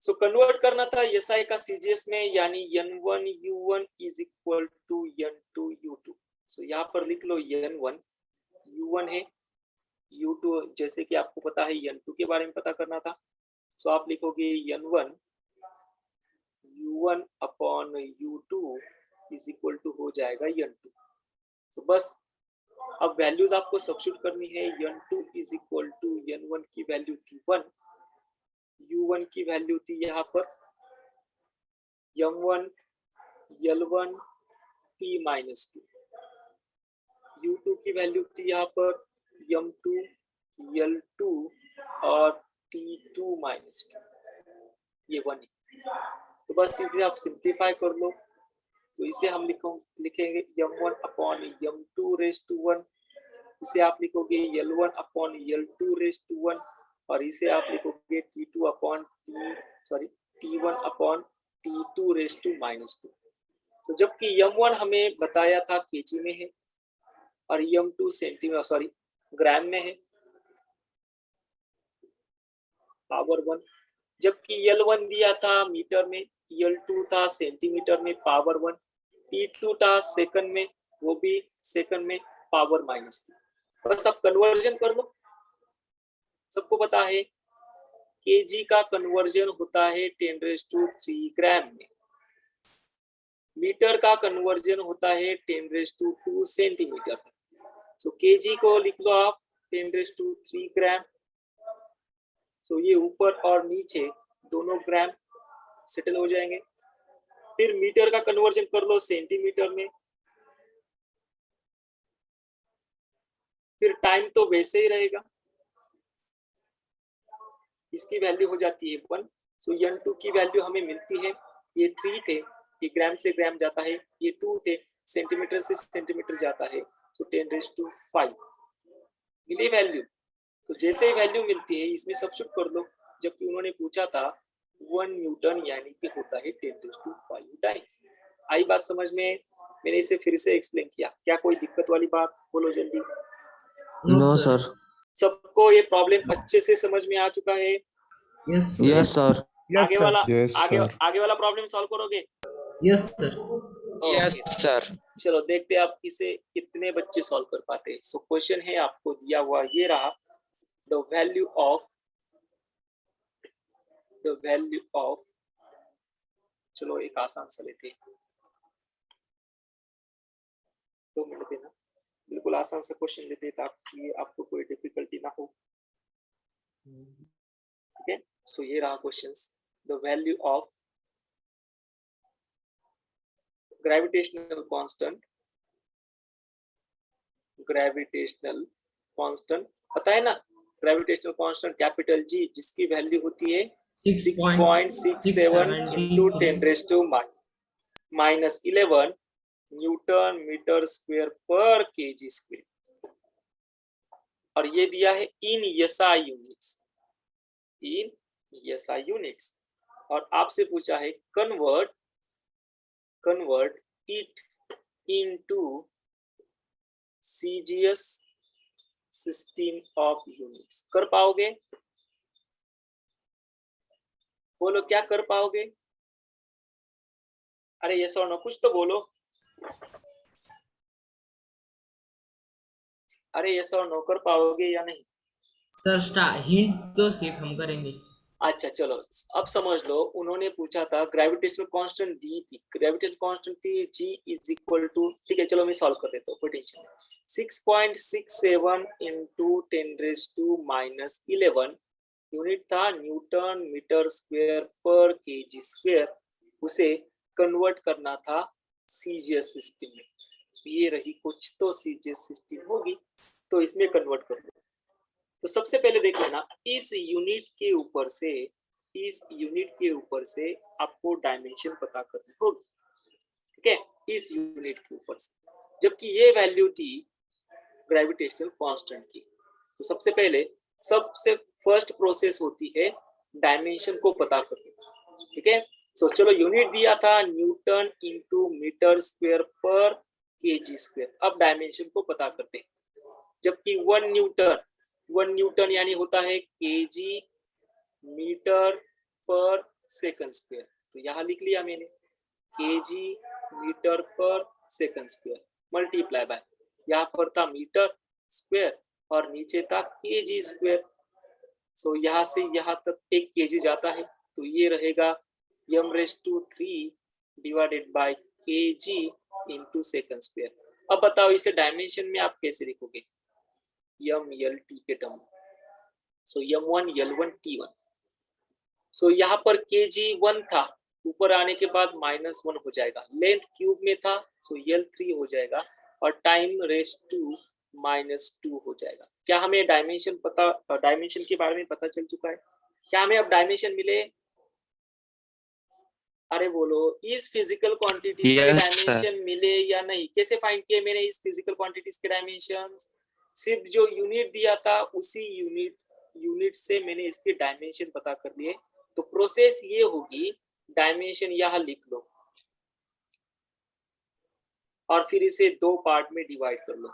सो कन्वर्ट करना था SI का CGS में, यानी N1U1 is equal to N2U2। सो यहाँ पर लिख लो N1, U1 है, U2 जैसे कि आपको पता है N2 के बारे में पता करना था, सो आप लिखोगे N1 U1 upon U2 is equal to हो जाएगा N2। सो बस अब वैल्यूज आपको सब्स्टिट्यूट करनी है, N2 is equal to N1 की वैल्यू थी 1, U1 की वैल्यू थी यहाँ पर M1 L1 T-2, U2 की वैल्यू थी यहाँ पर M2 L2 और T2-2, ये 1 है। तो बस इसे आप सिंप्लीफाई कर लो, तो इसे हम लिखेंगे M1 upon M2 raise to 1, इसे आप लिखोगे L1 upon L2 raise to 1, और इसे आप लिखोगे T1 upon T2 raise to -2। तो जबकि M1 हमें बताया था kg में है और M2 ग्राम में है, पावर 1, जबकि L1 दिया था मीटर में, L2 था सेंटीमीटर में, पावर 1, T2 था सेकंड में, वो भी सेकंड में, पावर -2। बस अब कन्वर्जन कर लो, सबको पता है kg का कन्वर्जन होता है 10⁻³ ग्राम में, मीटर का कन्वर्जन होता है 10⁻² सेंटीमीटर में। सो kg को लिख लो आप 10⁻³ ग्राम। सो ये ऊपर और नीचे दोनों ग्राम सेटल हो जाएंगे। फिर मीटर का कन्वर्जन कर लो सेंटीमीटर में, फिर टाइम तो वैसे ही रहेगा, इसकी वैल्यू हो जाती है 1। सो N2 की वैल्यू हमें मिलती है, ये 3 थे, ये ग्राम से ग्राम जाता है, ये 2 थे, सेंटीमीटर से सेंटीमीटर जाता है, सो 10⁵ मिली वैल्यू। तो जैसे ही वैल्यू मिलती है इसमें सब्स्टिट्यूट कर लो, जबकि उन्होंने पूछा था 1 न्यूटन यानी कि होता है 10⁵ टाइम्स। आई बात समझ में? मैंने इसे फिर से एक्सप्लेन किया, क्या कोई दिक्कत वाली बात? बोलो जल्दी। No sir. सबको ये प्रॉब्लम अच्छे से समझ में आ चुका है? Yes yes sir. आगे वाला Yes, sir. आगे वाला प्रॉब्लम सॉल्व करोगे? Yes sir. Yes sir. चलो देखते हैं आप इसे कितने बच्चे सॉल्व कर पाते हैं। सो क्वेश्चन है आपको दिया हुआ, ये रहा, द वैल्यू ऑफ चलो एक आसान सा लेते हैं, 2 मिनट देना, बिल्कुल आसान सा क्वेश्चन लेते हैं ताकि आपको कोई डिफिकल्टी ना हो। ठीक है, सो ये रहा questions, the value of gravitational constant पता है ना? ग्रेविटेशनल कांस्टेंट कैपिटल जी, जिसकी वैल्यू होती है 6.67 into 10⁻⁻11 न्यूटन मीटर स्क्वायर पर केजी स्क्वायर, और ये दिया है इन एसआई यूनिट्स, और आपसे पूछा है convert it into CGS system of units. कर पाओगे? बोलो, क्या कर पाओगे? अरे यस और नो, कुछ तो बोलो। अरे यस और नो, कर पाओगे या नहीं? सर हिंट तो सिर्फ हम करेंगे। अच्छा चलो, अब समझ लो, उन्होंने पूछा था ग्रेविटेशनल कांस्टेंट दी थी, ग्रेविटेशनल कांस्टेंट थी G इज इक्वल टू, ठीक है चलो मैं सॉल्व कर देता हूँ, कोई टेंशन नहीं। 6.67 into 10⁻11 यूनिट था न्यूटन मीटर स्क्वायर पर केजी स्क्वायर, उसे कन्वर्ट करना था सीजीएस सिस्टम में। ये रही कुछ तो सीजीएस सिस्टम होगी, तो इसमें कन्वर्ट कर दो। तो सबसे पहले देख लेना, इस यूनिट के ऊपर से आपको डायमेंशन पता करनी होगी, ठीक है, इस यूनिट के ऊपर से, जबकि ये वैल्यू थी ग्रेविटेशनल कांस्टेंट की। तो सबसे फर्स्ट प्रोसेस होती है डायमेंशन को पता करनी, ठीक है। सो चलो, यूनिट दिया था न्यूटन इंटू मीटर स्क्वायर पर केजी स्क्वायर। अब डायमेंशन को पता करते हैं, जबकि 1 न्यूटन यानी होता है केजी मीटर पर सेकंड स्क्वायर। तो यहाँ लिख लिया मैंने केजी मीटर पर सेकंड स्क्वायर मल्टीप्लाई बाय, यहाँ पर था मीटर स्क्वायर और नीचे था केजी स्क्वायर। सो यहाँ से यहाँ तक 1 केजी जाता है, तो ये रहेगा m⁻³ divided by KG into second square. अब बताओ इसे डायमेंशन में आप कैसे लिखोगे? m/l/t के टर्म, सो m1 l1 t1। सो यहाँ पर kg 1 था, ऊपर आने के बाद -1 हो जाएगा, लेंथ क्यूब में था, सो l3 हो जाएगा, और टाइम रेस्ट टू -2 हो जाएगा। क्या हमें डायमेंशन के बारे में पता चल चुका है? क्या हमें अब डायमेंशन मिले? अरे बोलो, इस फिजिकल क्वांटिटीज के डायमेंशन मिले या नहीं? कैसे फाइंड किए मैंने इस फिजिकल क्वांटिटीज के डायमेंशन? सिर्फ जो यूनिट दिया था उसी यूनिट से मैंने इसके डायमेंशन पता कर लिए। तो प्रोसेस ये होगी, डायमेंशन यहाँ लिख लो और फिर इसे 2 पार्ट में डिवाइड कर लो।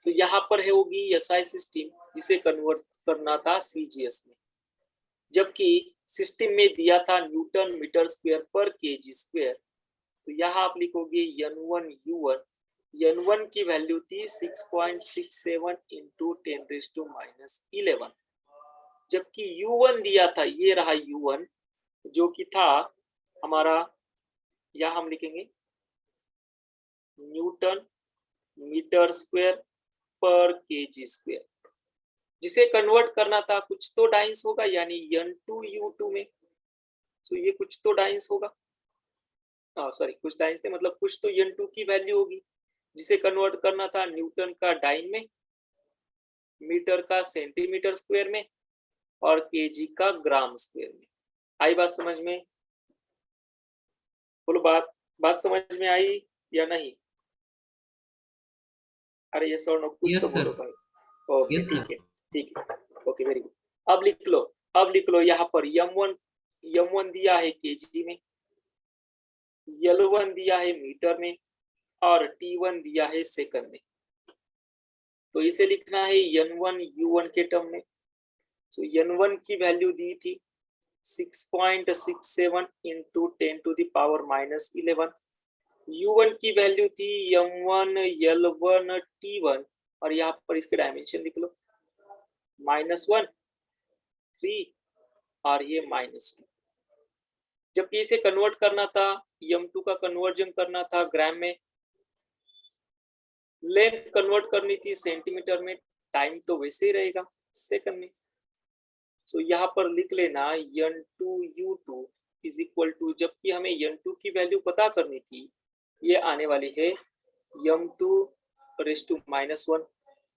तो यहाँ पर है होगी एसआई सिस्टम, जिसे कन्वर्ट करना था सीजीएस में, जबकि सिस्टम में दिया था न्यूटन मीटर स्क्वायर पर केजी स्क्वायर। तो यहाँ आप लिखोगे n1 u1, n1 की वैल्यू थी 6.67 into 10⁻⁻11, जबकि u1 दिया था, ये रहा u1 जो कि था हमारा, यहाँ हम लिखेंगे न्यूटन मीटर स्क्वायर पर केजी स्क्वायर, जिसे कन्वर्ट करना था कुछ तो डाइंस होगा, यानी n2 u2 में। तो ये कुछ तो डाइंस होगा, सॉरी कुछ डाइंस थे, मतलब कुछ तो n2 की वैल्यू होगी, जिसे कन्वर्ट करना था न्यूटन का डाइन में, मीटर का सेंटीमीटर स्क्वायर में, और केजी का ग्राम स्क्वायर में। आई बात समझ में? बोलो, बात समझ में आई या नहीं? अरे यस और नो, कुछ तो बोलो भाई। ओके ठीक है, ओके वेरी गुड। अब लिख लो अब लिख लो यहाँ पर m1 दिया है kg में, L1 दिया है मीटर में और T1 दिया है सेकंड में। तो इसे लिखना है N1 U1 के टर्म में। तो N1 की वैल्यू दी थी 6.67 into 10 to the power minus 11। U1 की वैल्यू थी M1 L1 T1 और यहाँ पर इसके डायमेंशन लिख लो -1 3 और ये -2। जबकि इसे कन्वर्ट करना था, M2 का कन्वर्जन करना था ग्राम में, लेंथ कन्वर्ट करनी थी सेंटीमीटर में, टाइम तो वैसे ही रहेगा सेकंड में। सो यहाँ पर लिख लेना N2U2 इज इक्वल टू, जबकि हमें N2 की वैल्यू पता करनी थी, ये आने वाली है M2 raise to -1,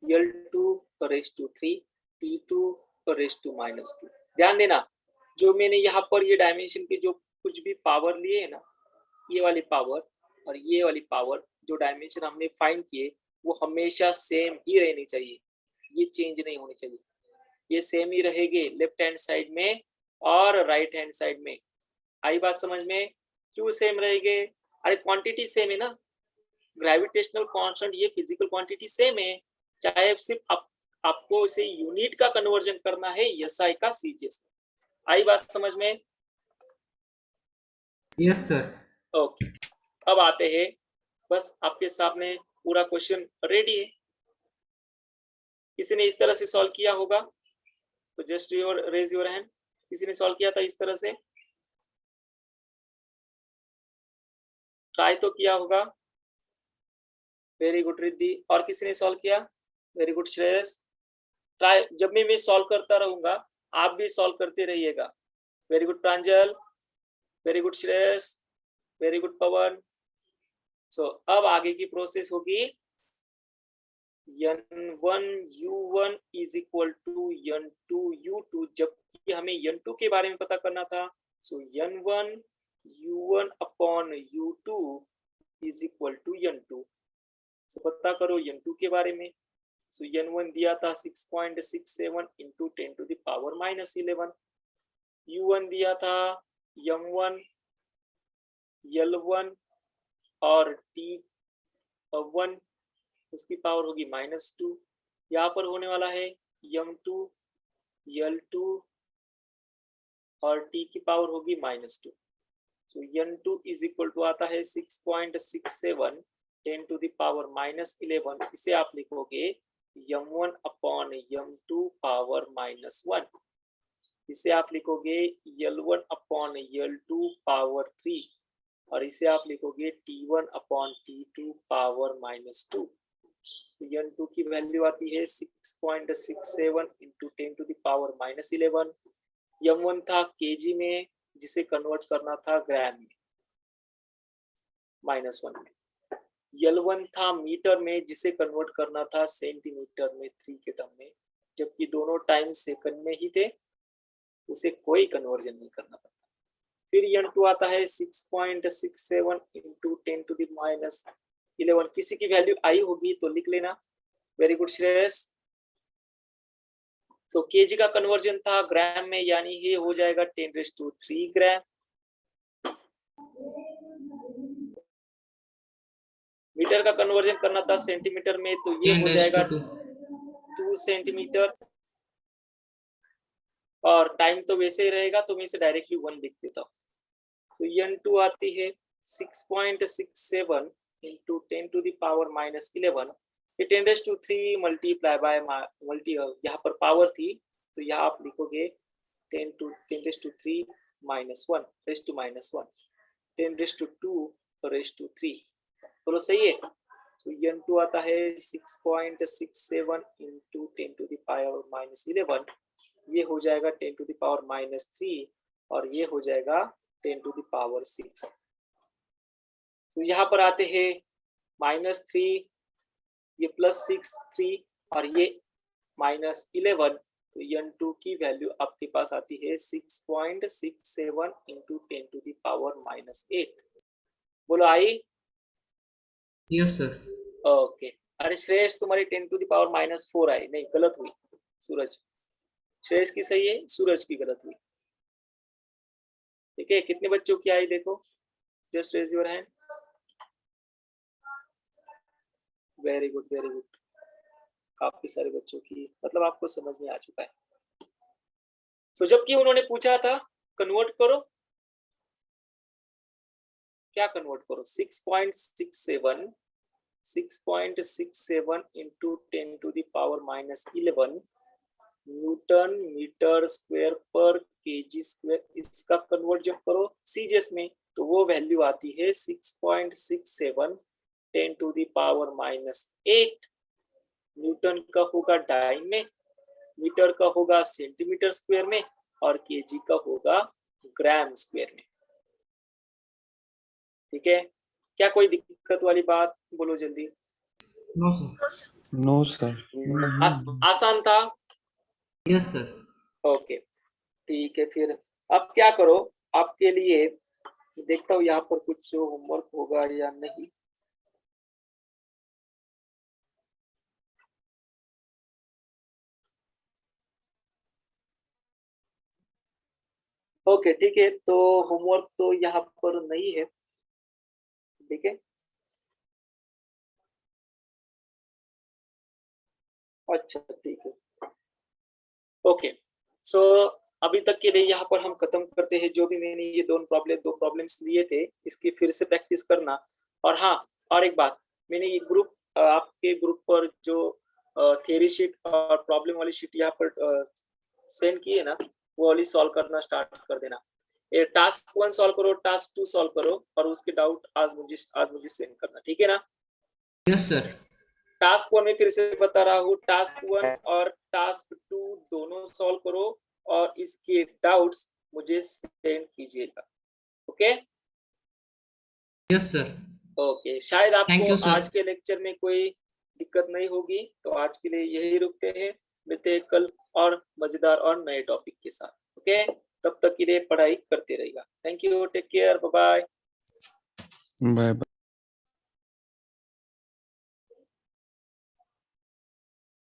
L2 raise to 3, T2 raise to -2। ध्यान देना, जो मैंने यहाँ पर ये डायमेंशन के जो कुछ भी पावर लिए है ना, ये वाली पावर और ये वाली पावर, जो डायमेंशन हमने फाइंड किए वो हमेशा सेम ही रहनी चाहिए, ये चेंज नहीं होनी चाहिए, ये सेम ही रहेंगे लेफ्ट हैंड साइड में और राइट हैंड साइड में। आई बात समझ में? क्यों सेम रहेंगे? अरे क्वांटिटी सेम है ना, ग्रेविटेशनल कांस्टेंट ये फिजिकल क्वांटिटी सेम है, चाहे सिर्फ आपको इसे यूनिट का कन्वर्जन करना है एसआई का सीजीएस। आई बात समझ में? Yes sir. ओके, अब आते हैं, बस आपके सामने पूरा क्वेश्चन रेडी है। किसी ने इस तरह से सॉल्व किया होगा तो जस्ट रेज योर हैंड। किसी ने सॉल्व किया था इस तरह से? ट्राई तो किया होगा। Very good Riddhi. और किसी ने सॉल्व किया? Very good Shreyas. ट्राई, जब भी मैं सॉल्व करता रहूंगा आप भी सॉल्व करते रहिएगा। Very good Pranjal, very good Shreyas, very good Pavan. So अब आगे की प्रोसेस होगी N1 U1 is equal to N2 U2, जबकि हमें N2 के बारे में पता करना था। So N1 U1 upon U2 is equal to N2। So पता करो N2 के बारे में। सो N1 दिया था 6.67 into 10 to the power -11। U1 दिया था M1 L1 और T1, उसकी पावर होगी -2। यहाँ पर होने वाला है M2 L2 और T की पावर होगी -2। सो N2 इज इक्वल टू आता है 6.67 10 टू द पावर -11। इसे आप लिखोगे M1 अपॉन M2 पावर -1। इसे आप लिखोगे L1 अपॉन L2 पावर 3 और इसे आप लिखोगे T1 अपॉन T2 पावर -2। तो N2 की वैल्यू आती है 6.67 into 10 to the power -11। M1 था केजी में, जिसे कन्वर्ट करना था ग्राम में, -1 में। L1 था मीटर में, जिसे कन्वर्ट करना था सेंटीमीटर में 3 के टर्म में, जबकि दोनों टाइम सेकंड में ही थे, उसे कोई कन्वर्जन नहीं करना पड़ता। फिर N2 आता है 6.67 इंटू 10 टू द -11। किसी की वैल्यू आई होगी तो लिख लेना। Very good Shreyas. So KG का कन्वर्जन था ग्राम में, यानी ये हो जाएगा 10⁻³ ग्राम। मीटर का कन्वर्जन करना था सेंटीमीटर में, तो ये हो जाएगा 2 सेंटीमीटर। और टाइम तो वैसे ही रहेगा, तो मैं इसे डायरेक्टली 1 लिख देता हूँ। तो N2 आती है 6.67 इंटू 10 टू द पावर -11। ये 10⁻³ मल्टीप्लाई बाय यहाँ पर पावर थी, तो यहाँ आप लिखोगे 10⁻³ -1 रेज़ टू -1, 10⁻² रेज़ टू 3। बोलो सही है? तो N2 आता है 6.67 इंटू 10 टू द पावर -11। ये हो जाएगा 10 टू द पावर -3 और ये हो जाएगा 10 टू द पावर 6। तो यहाँ पर आते हैं -3, ये +6 3 और ये -11। तो N2 की वैल्यू आपके पास आती है 6.67 इंटू 10 टू द पावर -8। बोलो आई? Yes sir. ओके। अरे श्रेयस, तुम्हारी 10 टू द पावर -4 आई। नहीं, गलत हुई सूरज। श्रेयस की सही है, सूरज की गलत हुई। ठीक है, कितने बच्चों की आई देखो, just raise your hand. Very good very good, काफी सारे बच्चों की, मतलब आपको समझ में आ चुका है। तो जबकि उन्होंने पूछा था कन्वर्ट करो, क्या कन्वर्ट करो, 6.67 into 10 to the power minus 11 newton metre square पर केजी स्क्वायर, इसका कन्वर्ट जब करो सीजीएस में तो वो वैल्यू आती है 6.67 10 to the power minus 8। Newton का होगा डाइन में, मीटर का होगा सेंटीमीटर स्क्वायर में, और केजी का होगा ग्राम स्क्वायर में। ठीक है, क्या कोई दिक्कत वाली बात, बोलो जल्दी। No sir. No, sir. No, sir. आसान था। Yes sir. ओके ठीक है, फिर अब क्या करो, आपके लिए देखता हूँ यहाँ पर कुछ होमवर्क होगा या नहीं। ओके ठीक है, तो होमवर्क तो यहाँ पर नहीं है। ठीक है, अच्छा ठीक है, ओके। सो अभी तक के लिए यहाँ पर हम खत्म करते हैं। जो भी मैंने ये दो प्रॉब्लम्स लिए थे, इसकी फिर से प्रैक्टिस करना। और हाँ, और एक बात, मैंने ये ग्रुप आपके ग्रुप पर जो थ्योरी शीट और प्रॉब्लम वाली शीट यहाँ पर सेंड की है ना, वो वाली सॉल्व करना स्टार्ट कर देना। ये टास्क 1 सॉल्व करो, टास्क 2 सॉल्व करो, और उसके डाउट आज मुझे सेंड करना, ठीक है ना। Yes sir. टास्क 1 में फिर से बता रहा हूँ, टास्क 1 और टास्क 2 दोनों सॉल्व करो और इसके डाउट्स मुझे सेंड कीजिएगा। Okay yes sir. ओके, शायद Thank आपको you, sir. आज के लेक्चर में कोई दिक्कत नहीं होगी, तो आज के लिए यही रुकते हैं। मिलते हैं कल और मजेदार और नए टॉपिक के साथ। ओके, तब तक के लिए पढ़ाई करते रहिएगा। Thank you, take care, bye bye. Bye bye.